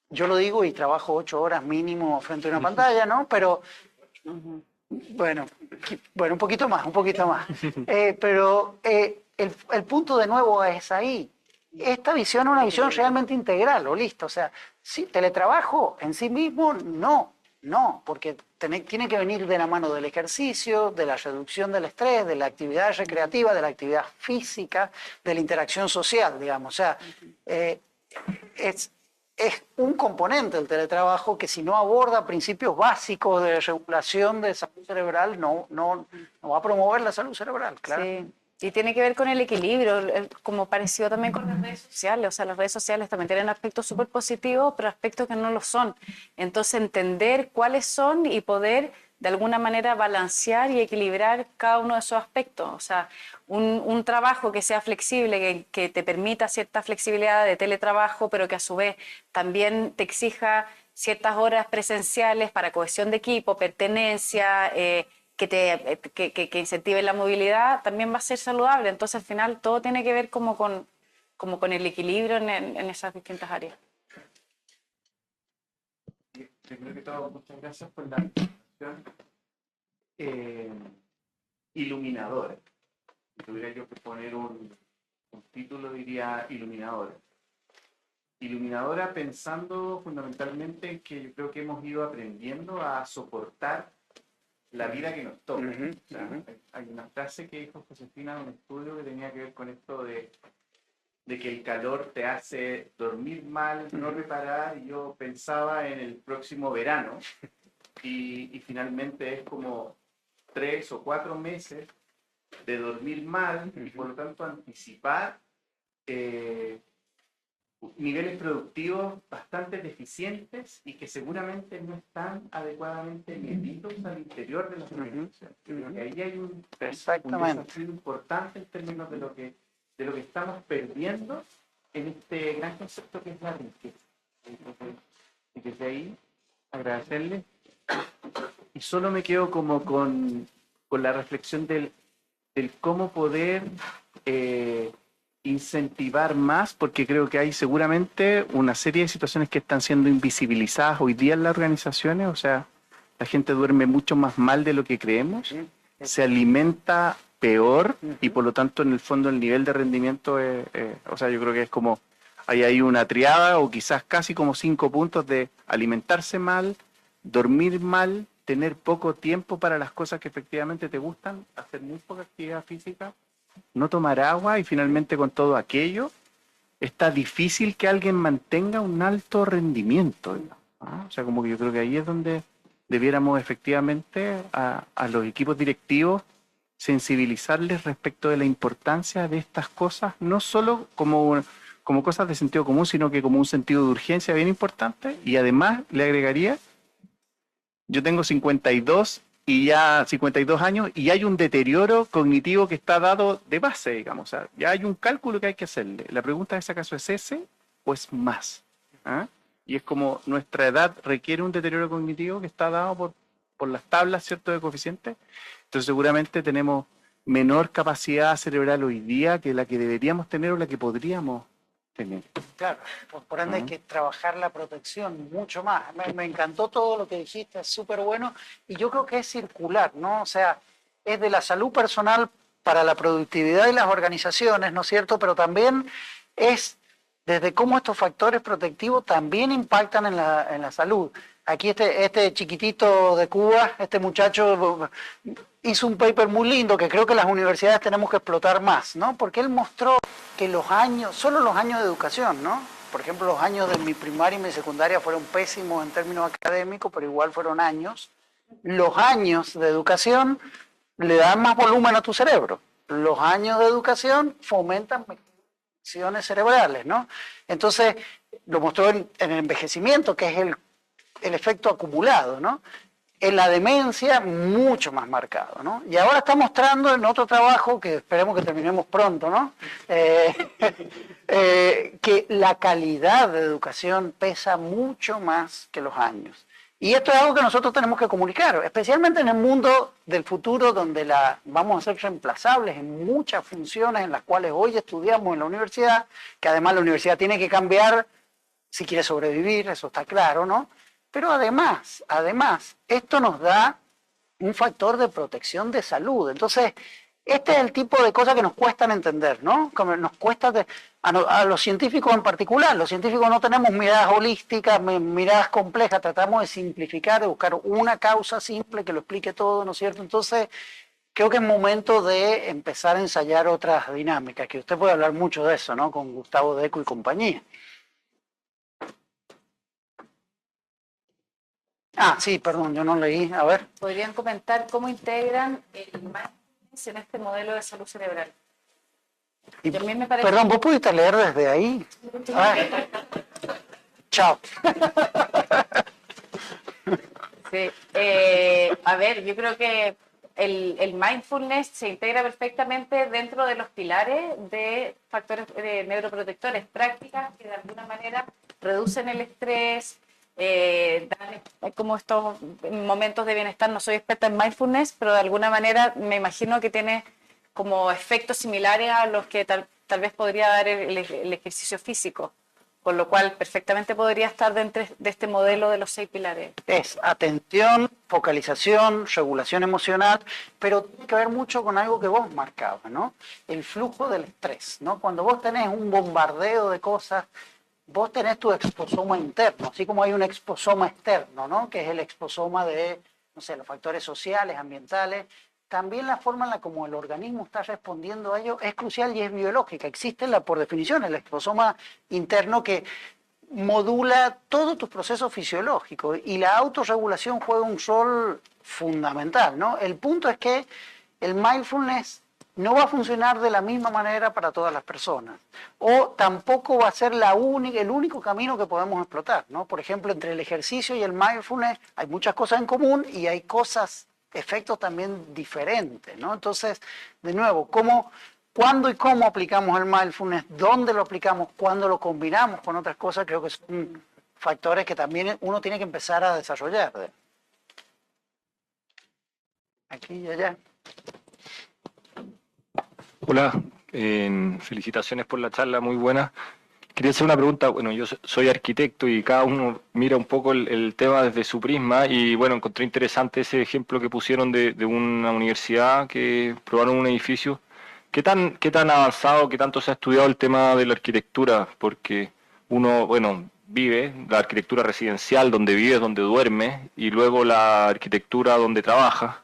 yo lo digo y trabajo 8 horas mínimo frente a una pantalla, ¿no? Pero, bueno, Bueno, un poquito más, un poquito más. Pero el punto de nuevo es ahí. Esta visión es una visión realmente integral, o listo. O sea, sí, teletrabajo en sí mismo, no, porque tiene que venir de la mano del ejercicio, de la reducción del estrés, de la actividad recreativa, de la actividad física, de la interacción social, digamos. O sea, es un componente del teletrabajo que si no aborda principios básicos de regulación de salud cerebral, no va a promover la salud cerebral, claro. Sí. Y tiene que ver con el equilibrio, como pareció también con las redes sociales. O sea, las redes sociales también tienen aspectos súper positivos, pero aspectos que no lo son. Entonces, entender cuáles son y poder, de alguna manera, balancear y equilibrar cada uno de esos aspectos. O sea, un trabajo que sea flexible, que te permita cierta flexibilidad de teletrabajo, pero que a su vez también te exija ciertas horas presenciales para cohesión de equipo, pertenencia, que incentive la movilidad, también va a ser saludable. Entonces, al final, todo tiene que ver como con el equilibrio en esas distintas áreas. Primero que todo, muchas gracias por la presentación iluminadora. Si tuviera yo que poner un título, diría iluminadora. Iluminadora pensando fundamentalmente en que yo creo que hemos ido aprendiendo a soportar la vida que nos toca. O sea, hay una frase que dijo Josefina en un estudio que tenía que ver con esto de que el calor te hace dormir mal, no reparar, y yo pensaba en el próximo verano, y finalmente es como 3 o 4 meses de dormir mal, y por lo tanto anticipar niveles productivos bastante deficientes y que seguramente no están adecuadamente medidos al interior de las organizaciones. Creo que ahí hay un desafío importante en términos de lo que estamos perdiendo en este gran concepto que es la riqueza. Y desde ahí, agradecerles. Y solo me quedo como con la reflexión del cómo poder incentivar más, porque creo que hay seguramente una serie de situaciones que están siendo invisibilizadas hoy día en las organizaciones. O sea, la gente duerme mucho más mal de lo que creemos, se alimenta peor y por lo tanto en el fondo el nivel de rendimiento o sea, yo creo que es como hay una triada o quizás casi como 5 puntos de alimentarse mal, dormir mal, tener poco tiempo para las cosas que efectivamente te gustan, hacer muy poca actividad física, no tomar agua, y finalmente con todo aquello está difícil que alguien mantenga un alto rendimiento, ¿no? O sea, como que yo creo que ahí es donde debiéramos efectivamente a los equipos directivos sensibilizarles respecto de la importancia de estas cosas, no solo como cosas de sentido común, sino que como un sentido de urgencia bien importante. Y además le agregaría, yo tengo 52 años y hay un deterioro cognitivo que está dado de base, digamos. O sea, ya hay un cálculo que hay que hacerle. La pregunta es, ¿acaso es ese o es más? ¿Ah? Y es como nuestra edad requiere un deterioro cognitivo que está dado por las tablas, ¿cierto?, de coeficientes. Entonces seguramente tenemos menor capacidad cerebral hoy día que la que deberíamos tener o la que podríamos tener. Claro, por ende hay que trabajar la protección mucho más. Me encantó todo lo que dijiste, es súper bueno, y yo creo que es circular, ¿no? O sea, es de la salud personal para la productividad de las organizaciones, ¿no es cierto? Pero también es desde cómo estos factores protectivos también impactan en la salud. Aquí este chiquitito de Cuba, este muchacho hizo un paper muy lindo que creo que las universidades tenemos que explotar más, ¿no? Porque él mostró que solo los años de educación, ¿no? Por ejemplo, los años de mi primaria y mi secundaria fueron pésimos en términos académicos, pero igual fueron años. Los años de educación le dan más volumen a tu cerebro. Los años de educación fomentan acciones cerebrales, ¿no? Entonces, lo mostró en el envejecimiento, que es el efecto acumulado, ¿no? En la demencia, mucho más marcado, ¿no? Y ahora está mostrando en otro trabajo, que esperemos que terminemos pronto, ¿no? Que la calidad de educación pesa mucho más que los años. Y esto es algo que nosotros tenemos que comunicar, especialmente en el mundo del futuro, donde vamos a ser reemplazables en muchas funciones en las cuales hoy estudiamos en la universidad, que además la universidad tiene que cambiar si quiere sobrevivir, eso está claro, ¿no? Pero además, esto nos da un factor de protección de salud. Entonces, este es el tipo de cosas que nos cuestan entender, ¿no? Como nos cuesta, a los científicos en particular, los científicos no tenemos miradas holísticas, miradas complejas, tratamos de simplificar, de buscar una causa simple que lo explique todo, ¿no es cierto? Entonces, creo que es momento de empezar a ensayar otras dinámicas, que usted puede hablar mucho de eso, ¿no? Con Gustavo Deco y compañía. Ah, sí, perdón, yo no leí, a ver. ¿Podrían comentar cómo integran el mindfulness en este modelo de salud cerebral? Y, a mí me parece- perdón, ¿vos pudiste leer desde ahí? Ah, chao. Sí. A ver, yo creo que el mindfulness se integra perfectamente dentro de los pilares de factores neuroprotectores, prácticas que de alguna manera reducen el estrés, dan como estos momentos de bienestar. No soy experta en mindfulness, pero de alguna manera me imagino que tiene como efectos similares a los que tal vez podría dar el ejercicio físico. Con lo cual, perfectamente podría estar dentro de este modelo de los 6 pilares. Es atención, focalización, regulación emocional, pero tiene que ver mucho con algo que vos marcabas, ¿no? El flujo del estrés, ¿no? Cuando vos tenés un bombardeo de cosas, vos tenés tu exposoma interno, así como hay un exposoma externo, ¿no? Que es el exposoma de, no sé, los factores sociales, ambientales. También la forma en la como el organismo está respondiendo a ello es crucial y es biológica. Existe, por definición, el exposoma interno que modula todos tus procesos fisiológicos y la autorregulación juega un rol fundamental, ¿no? El punto es que el mindfulness no va a funcionar de la misma manera para todas las personas o tampoco va a ser el único camino que podemos explotar, ¿no? Por ejemplo, entre el ejercicio y el mindfulness hay muchas cosas en común y hay efectos también diferentes, ¿no? Entonces, de nuevo, cuándo y cómo aplicamos el mindfulness, dónde lo aplicamos, cuándo lo combinamos con otras cosas, creo que son factores que también uno tiene que empezar a desarrollar. Aquí y allá. Hola, felicitaciones por la charla, muy buena. Quería hacer una pregunta, bueno, yo soy arquitecto y cada uno mira un poco el tema desde su prisma y bueno, encontré interesante ese ejemplo que pusieron de una universidad que probaron un edificio. ¿Qué tan avanzado, qué tanto se ha estudiado el tema de la arquitectura? Porque uno, bueno, vive la arquitectura residencial donde vives, donde duermes y luego la arquitectura donde trabajas.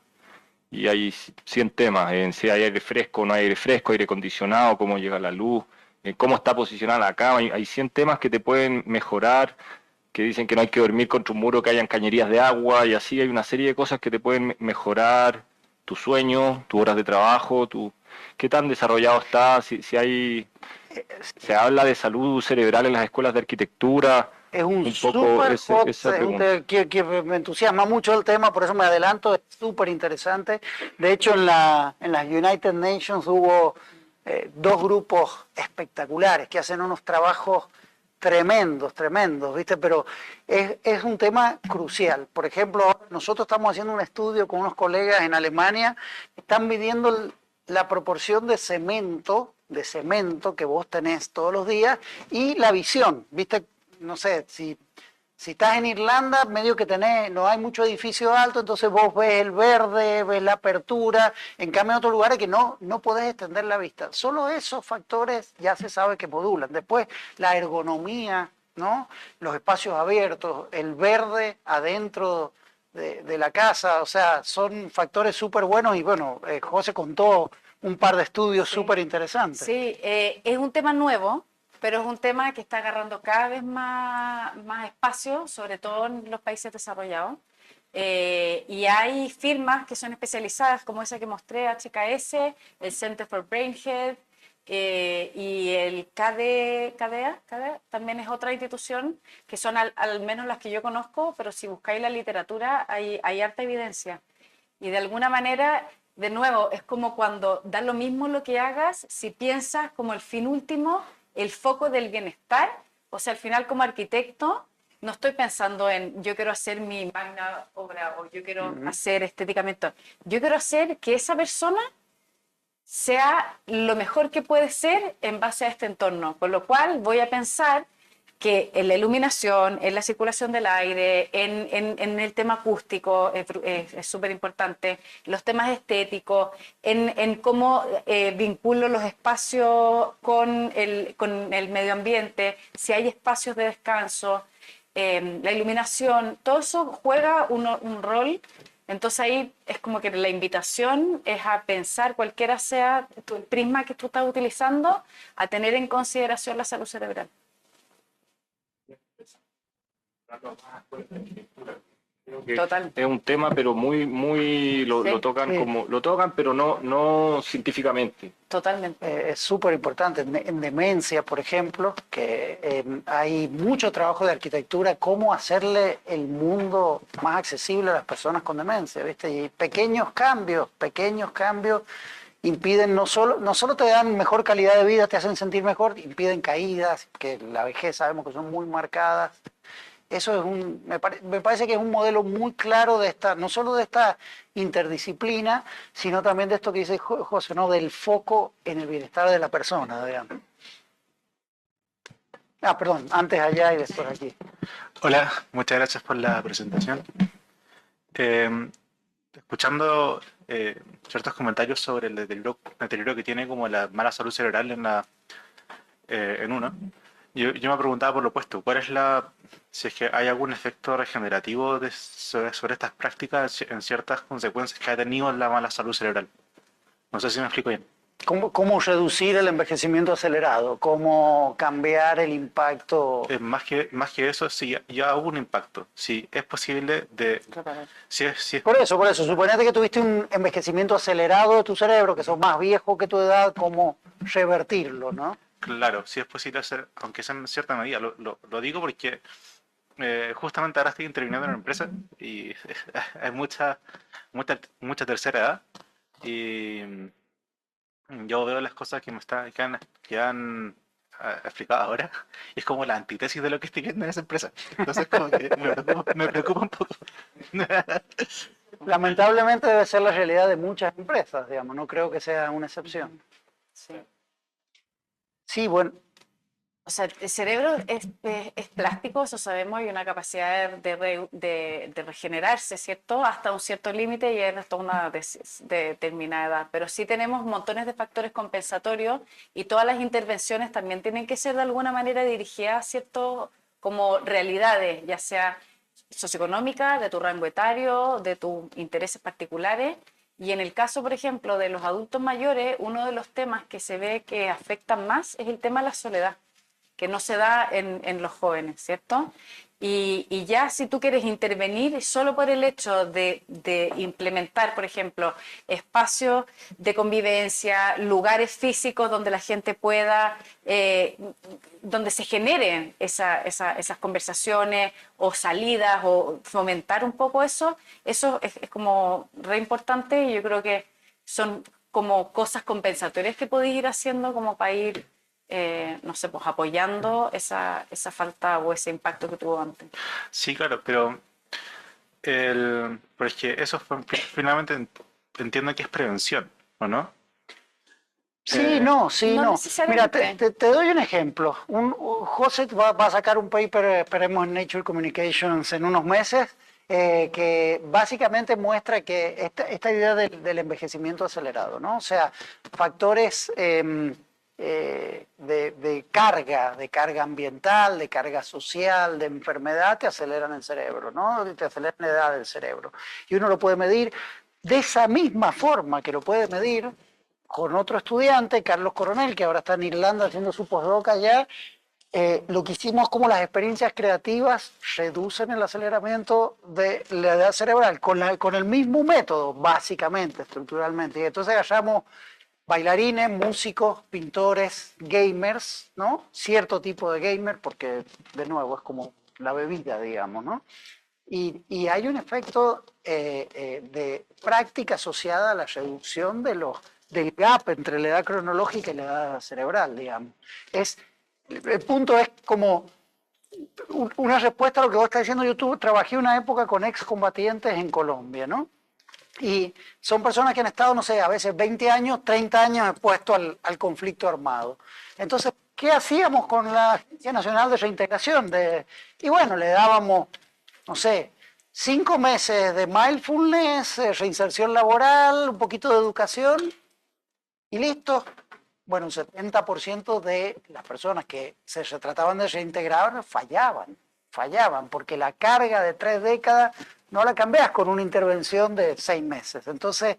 Y hay 100 temas, en si hay aire fresco o no hay aire fresco, aire acondicionado, cómo llega la luz, cómo está posicionada la cama. Hay 100 temas que te pueden mejorar, que dicen que no hay que dormir contra un muro, que hayan cañerías de agua, y así hay una serie de cosas que te pueden mejorar tu sueño, tus horas de trabajo, qué tan desarrollado está, si hay, se habla de salud cerebral en las escuelas de arquitectura. Es un poco súper hot, esa pregunta. que me entusiasma mucho el tema, por eso me adelanto, es súper interesante. De hecho, en las United Nations hubo 2 grupos espectaculares que hacen unos trabajos tremendos, ¿viste? Pero es un tema crucial. Por ejemplo, nosotros estamos haciendo un estudio con unos colegas en Alemania, están midiendo la proporción de cemento que vos tenés todos los días y la visión, ¿viste? No sé, si estás en Irlanda, medio que no hay mucho edificio alto, entonces vos ves el verde, ves la apertura, en cambio en otros lugares que no podés extender la vista. Solo esos factores ya se sabe que modulan. Después, la ergonomía, ¿no? Los espacios abiertos, el verde adentro de la casa, o sea, son factores súper buenos y bueno, José contó un par de estudios súper interesantes. Sí, es un tema nuevo, pero es un tema que está agarrando cada vez más espacio, sobre todo en los países desarrollados. Y hay firmas que son especializadas, como esa que mostré, HKS, el Center for Brain Health, y el KDEA también es otra institución, que son al menos las que yo conozco, pero si buscáis la literatura hay harta evidencia. Y de alguna manera, de nuevo, es como cuando da lo mismo lo que hagas, si piensas como el fin último, el foco del bienestar. O sea, al final como arquitecto no estoy pensando en yo quiero hacer mi magna obra o yo quiero hacer estéticamente. Yo quiero hacer que esa persona sea lo mejor que puede ser en base a este entorno. Con lo cual voy a pensar que en la iluminación, en la circulación del aire, en el tema acústico es súper importante, los temas estéticos, en cómo vinculo los espacios con el medio ambiente, si hay espacios de descanso, la iluminación, todo eso juega un rol. Entonces ahí es como que la invitación es a pensar, cualquiera sea el prisma que tú estás utilizando, a tener en consideración la salud cerebral. Total. Es un tema, pero muy, Sí. lo tocan lo tocan, pero no científicamente. Totalmente. Es súper importante. En demencia, por ejemplo, que hay mucho trabajo de arquitectura, cómo hacerle el mundo más accesible a las personas con demencia, ¿viste? Y pequeños cambios impiden, no solo te dan mejor calidad de vida, te hacen sentir mejor, impiden caídas, que la vejez sabemos que son muy marcadas. Eso es me parece que es un modelo muy claro de no solo de esta interdisciplina, sino también de esto que dice José, ¿no? Del foco en el bienestar de la persona, digamos. Perdón, antes allá y después aquí. Hola, muchas gracias por la presentación. Escuchando ciertos comentarios sobre el deterioro que tiene como la mala salud cerebral en uno, yo me preguntaba por lo opuesto, si es que hay algún efecto regenerativo sobre estas prácticas en ciertas consecuencias que ha tenido la mala salud cerebral. No sé si me explico bien. ¿Cómo reducir el envejecimiento acelerado? ¿Cómo cambiar el impacto? Más que eso, sí, ya hubo un impacto. Sí, es posible de... Sí, Por eso, suponete que tuviste un envejecimiento acelerado de tu cerebro, que sos más viejo que tu edad, ¿cómo revertirlo, no? Claro, sí es posible hacer, aunque sea en cierta medida. Lo digo porque justamente ahora estoy interviniendo en una empresa y hay mucha tercera edad y yo veo las cosas que han explicado ahora y es como la antítesis de lo que estoy viendo en esa empresa. Entonces como que me preocupa un poco. Lamentablemente debe ser la realidad de muchas empresas, digamos, no creo que sea una excepción. Sí. Sí, bueno. O sea, el cerebro es plástico, eso sabemos, y una capacidad de regenerarse, ¿cierto? Hasta un cierto límite y hasta una determinada edad. Pero sí tenemos montones de factores compensatorios y todas las intervenciones también tienen que ser de alguna manera dirigidas, ¿cierto? Como realidades, ya sea socioeconómicas, de tu rango etario, de tus intereses particulares. Y en el caso, por ejemplo, de los adultos mayores, uno de los temas que se ve que afectan más es el tema de la soledad, que no se da en los jóvenes, ¿cierto? Y ya si tú quieres intervenir solo por el hecho de implementar, por ejemplo, espacios de convivencia, lugares físicos donde la gente pueda, donde se generen esas conversaciones o salidas o fomentar un poco eso es como re importante y yo creo que son como cosas compensatorias que podéis ir haciendo como para ir no sé, pues apoyando esa falta o ese impacto que tuvo antes. Sí, claro, pero porque eso finalmente entiendo que es prevención, ¿o no? Sí, no. Mira, necesariamente. te doy un ejemplo. José va a sacar un paper, esperemos en Nature Communications en unos meses, que básicamente muestra que esta idea del envejecimiento acelerado, ¿no? O sea, factores de carga ambiental, de carga social, de enfermedad, te aceleran el cerebro, ¿no? Te aceleran la edad del cerebro. Y uno lo puede medir de esa misma forma que lo puede medir con otro estudiante, Carlos Coronel, que ahora está en Irlanda haciendo su postdoc allá. Lo que hicimos como las experiencias creativas reducen el aceleramiento de la edad cerebral con el mismo método, básicamente, estructuralmente. Y entonces agarramos bailarines, músicos, pintores, gamers, ¿no? Cierto tipo de gamer, porque de nuevo es como la bebida, digamos, ¿no? Y hay un efecto de práctica asociada a la reducción del gap entre la edad cronológica y la edad cerebral, digamos. El punto es como una respuesta a lo que vos estás diciendo. Yo trabajé una época con excombatientes en Colombia, ¿no? Y son personas que han estado, no sé, a veces 20 años, 30 años expuestos al conflicto armado. Entonces, ¿qué hacíamos con la Agencia Nacional de Reintegración? Y bueno, le dábamos, no sé, 5 meses de mindfulness, reinserción laboral, un poquito de educación y listo. Bueno, un 70% de las personas que se trataban de reintegrar fallaban, porque la carga de 3 décadas no la cambias con una intervención de 6 meses. Entonces,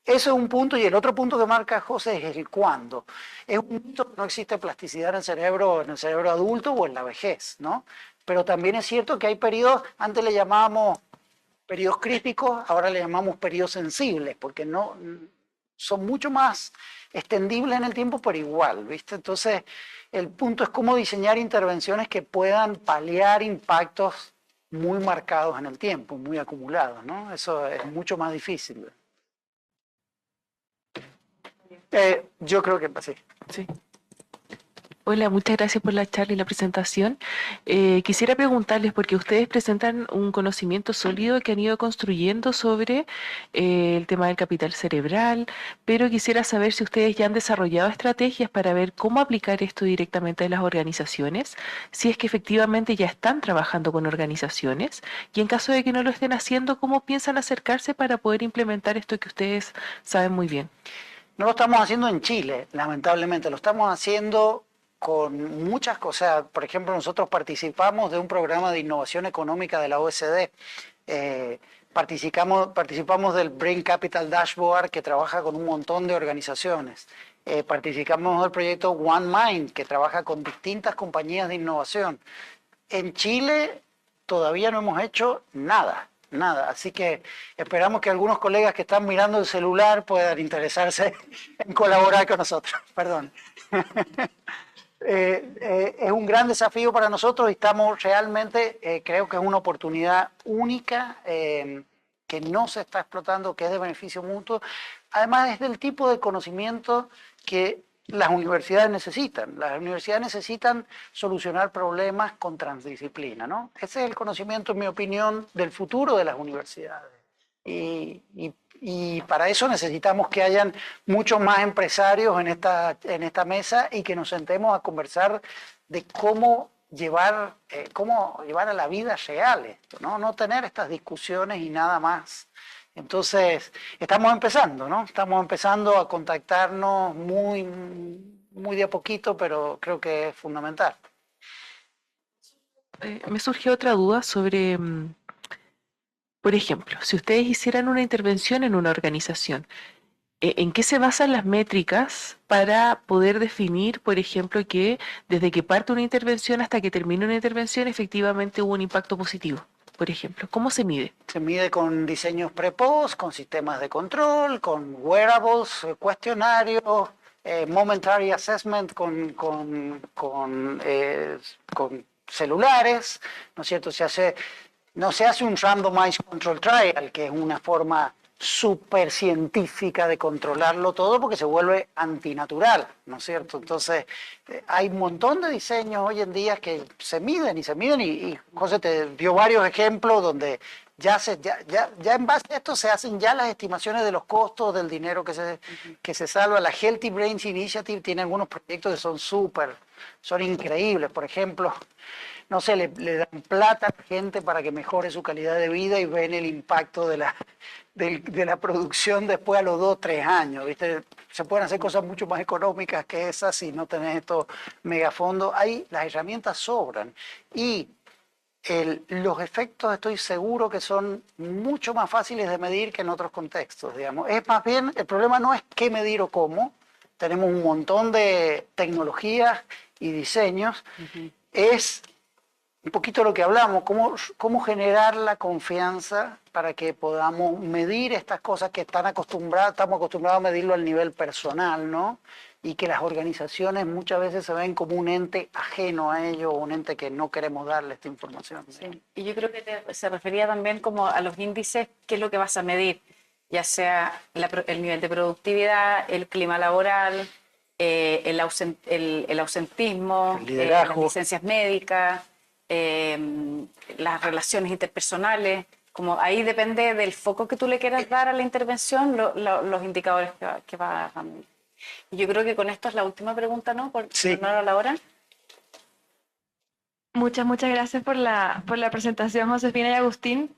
eso es un punto, y el otro punto que marca José es el cuándo. Es un mito que no existe plasticidad en el cerebro adulto o en la vejez, ¿no? Pero también es cierto que hay periodos, antes le llamábamos periodos críticos, ahora le llamamos periodos sensibles, porque no son mucho más extendibles en el tiempo, pero igual, ¿viste? Entonces, el punto es cómo diseñar intervenciones que puedan paliar impactos muy marcados en el tiempo, muy acumulados, ¿no? Eso es mucho más difícil. Yo creo que sí. Sí. Hola, muchas gracias por la charla y la presentación. Quisiera preguntarles, porque ustedes presentan un conocimiento sólido que han ido construyendo sobre el tema del capital cerebral, pero quisiera saber si ustedes ya han desarrollado estrategias para ver cómo aplicar esto directamente a las organizaciones, si es que efectivamente ya están trabajando con organizaciones, y en caso de que no lo estén haciendo, cómo piensan acercarse para poder implementar esto que ustedes saben muy bien. No lo estamos haciendo en Chile, lamentablemente, lo estamos haciendo con muchas cosas. Por ejemplo, nosotros participamos de un programa de innovación económica de la OECD. Participamos del Brain Capital Dashboard, que trabaja con un montón de organizaciones. Participamos del proyecto One Mind, que trabaja con distintas compañías de innovación. En Chile todavía no hemos hecho nada. Así que esperamos que algunos colegas que están mirando el celular puedan interesarse en colaborar con nosotros. Perdón. Es un gran desafío para nosotros y estamos realmente, creo que es una oportunidad única que no se está explotando, que es de beneficio mutuo. Además, es del tipo de conocimiento que las universidades necesitan. Las universidades necesitan solucionar problemas con transdisciplina, ¿no? Ese es el conocimiento, en mi opinión, del futuro de las universidades. Y para eso necesitamos que hayan muchos más empresarios en esta mesa y que nos sentemos a conversar de cómo llevar a la vida real esto, ¿no? No tener estas discusiones y nada más. Entonces, estamos empezando, ¿no? Estamos empezando a contactarnos muy, muy de a poquito, pero creo que es fundamental. Me surgió otra duda sobre, por ejemplo, si ustedes hicieran una intervención en una organización, ¿en qué se basan las métricas para poder definir, por ejemplo, que desde que parte una intervención hasta que termine una intervención efectivamente hubo un impacto positivo? Por ejemplo, ¿cómo se mide? Se mide con diseños pre-post, con sistemas de control, con wearables, cuestionarios, momentary assessment con celulares, ¿no es cierto? No se hace un randomized control trial, que es una forma súper científica de controlarlo todo porque se vuelve antinatural, ¿no es cierto? Entonces, hay un montón de diseños hoy en día que se miden y José te dio varios ejemplos donde ya en base a esto se hacen ya las estimaciones de los costos, del dinero que se salva. La Healthy Brains Initiative tiene algunos proyectos que son increíbles. Por ejemplo, no sé, le dan plata a la gente para que mejore su calidad de vida y ven el impacto de la producción después a los 2 o 3 años, ¿viste? Se pueden hacer cosas mucho más económicas que esas si no tenés estos megafondos. Ahí las herramientas sobran. Y los efectos estoy seguro que son mucho más fáciles de medir que en otros contextos, digamos. Es más bien, el problema no es qué medir o cómo. Tenemos un montón de tecnologías y diseños. Es un poquito lo que hablamos, cómo generar la confianza para que podamos medir estas cosas que estamos acostumbrados a medirlo al nivel personal, ¿no? Y que las organizaciones muchas veces se ven como un ente ajeno a ello, un ente que no queremos darle esta información. Sí. Y yo creo que se refería también como a los índices, qué es lo que vas a medir, ya sea el nivel de productividad, el clima laboral, el ausentismo, El liderazgo. las licencias médicas, las relaciones interpersonales. Como ahí depende del foco que tú le quieras dar a la intervención, los indicadores que vas a medir. Yo creo que con esto es la última pregunta, ¿no? Por Sí. honor a la hora. Muchas gracias por la presentación, Josefina y Agustín.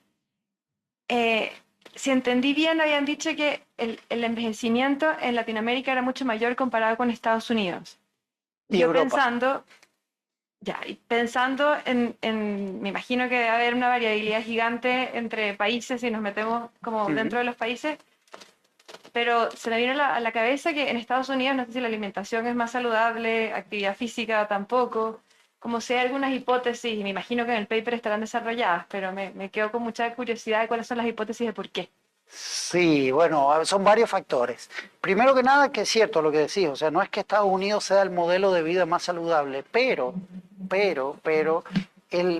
Si entendí bien, habían dicho que el envejecimiento en Latinoamérica era mucho mayor comparado con Estados Unidos. Y Yo Europa. pensando me imagino que debe haber una variabilidad gigante entre países si nos metemos como Ujú. dentro de los países, pero se me vino a la cabeza que en Estados Unidos no sé si la alimentación es más saludable, actividad física tampoco, como si hay algunas hipótesis, y me imagino que en el paper estarán desarrolladas, pero me quedo con mucha curiosidad de cuáles son las hipótesis de por qué. Sí, bueno, son varios factores. Primero que nada, que es cierto lo que decís, o sea, no es que Estados Unidos sea el modelo de vida más saludable, pero,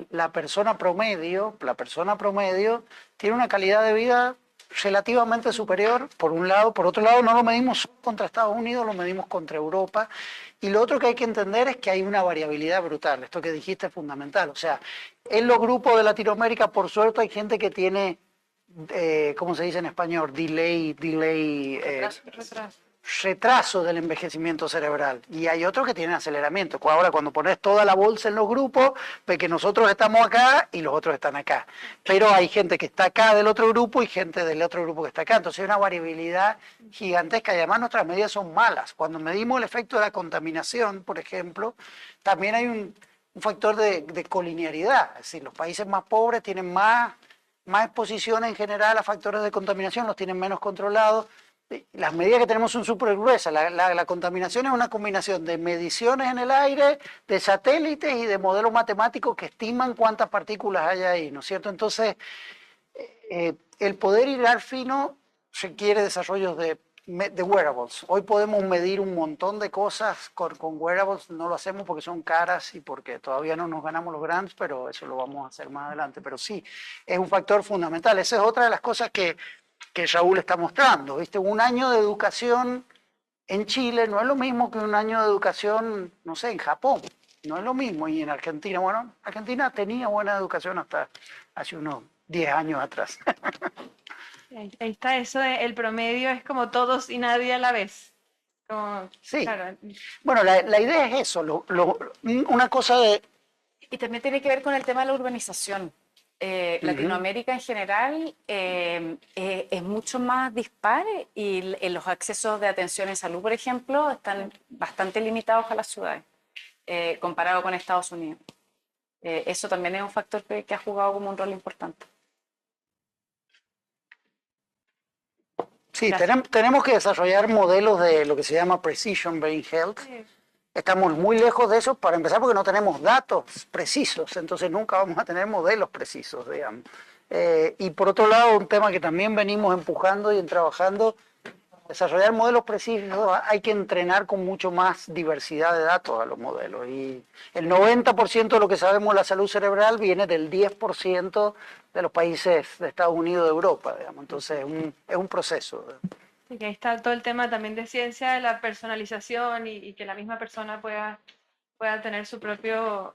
la persona promedio tiene una calidad de vida relativamente superior, por un lado. Por otro lado, no lo medimos solo contra Estados Unidos, lo medimos contra Europa. Y lo otro que hay que entender es que hay una variabilidad brutal. Esto que dijiste es fundamental. O sea, en los grupos de Latinoamérica, por suerte, hay gente que tiene, ¿cómo se dice en español? Retraso del envejecimiento cerebral. Y hay otros que tienen aceleramiento. Ahora, cuando pones toda la bolsa en los grupos, ves que nosotros estamos acá y los otros están acá. Pero hay gente que está acá del otro grupo y gente del otro grupo que está acá. Entonces hay una variabilidad gigantesca y además nuestras medidas son malas. Cuando medimos el efecto de la contaminación, por ejemplo, también hay un factor de colinearidad. Es decir, los países más pobres tienen más exposición en general a factores de contaminación, los tienen menos controlados. Las medidas que tenemos son súper gruesas. La contaminación es una combinación de mediciones en el aire, de satélites y de modelos matemáticos que estiman cuántas partículas hay ahí, ¿no es cierto? Entonces, el poder hilar fino requiere desarrollos de wearables. Hoy podemos medir un montón de cosas con wearables, no lo hacemos porque son caras y porque todavía no nos ganamos los grants, pero eso lo vamos a hacer más adelante. Pero sí, es un factor fundamental. Esa es otra de las cosas que Raúl está mostrando, ¿viste? Un año de educación en Chile no es lo mismo que un año de educación, no sé, en Japón. No es lo mismo. Y en Argentina, bueno, Argentina tenía buena educación hasta hace unos 10 años atrás. Ahí está eso, el promedio es como todos y nadie a la vez. Sí. Claro. Bueno, la idea es eso, una cosa de... Y también tiene que ver con el tema de la urbanización. Latinoamérica en general es mucho más dispar y los accesos de atención en salud, por ejemplo, están bastante limitados a las ciudades, comparado con Estados Unidos. Eso también es un factor que ha jugado como un rol importante. Sí, tenemos que desarrollar modelos de lo que se llama Precision Brain Health. Estamos muy lejos de eso, para empezar, porque no tenemos datos precisos, entonces nunca vamos a tener modelos precisos, digamos. Y por otro lado, un tema que también venimos empujando y trabajando, desarrollar modelos precisos, hay que entrenar con mucho más diversidad de datos a los modelos. Y el 90% de lo que sabemos de la salud cerebral viene del 10% de los países de Estados Unidos, de Europa, digamos. Entonces es un proceso. Sí, que ahí está todo el tema también de ciencia, de la personalización y que la misma persona pueda tener su propio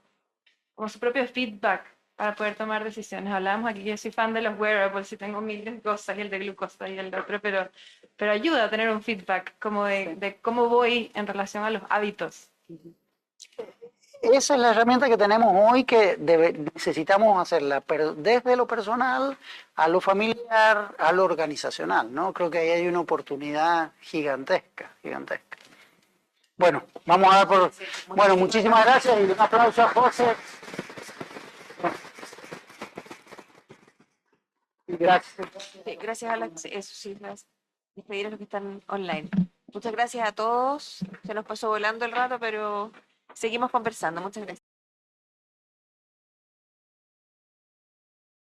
feedback para poder tomar decisiones. Hablábamos aquí que yo soy fan de los wearables y tengo miles de cosas y el de glucosa y el de otro, pero ayuda a tener un feedback como de cómo voy en relación a los hábitos. Esa es la herramienta que tenemos hoy que necesitamos hacerla, pero desde lo personal a lo familiar, a lo organizacional, ¿no? Creo que ahí hay una oportunidad gigantesca. Bueno, vamos a dar por... Bueno, muchísimas gracias y un aplauso a José. Gracias. Sí, gracias a despedir a los que están online. Muchas gracias a todos. Se nos pasó volando el rato, pero seguimos conversando. Muchas gracias.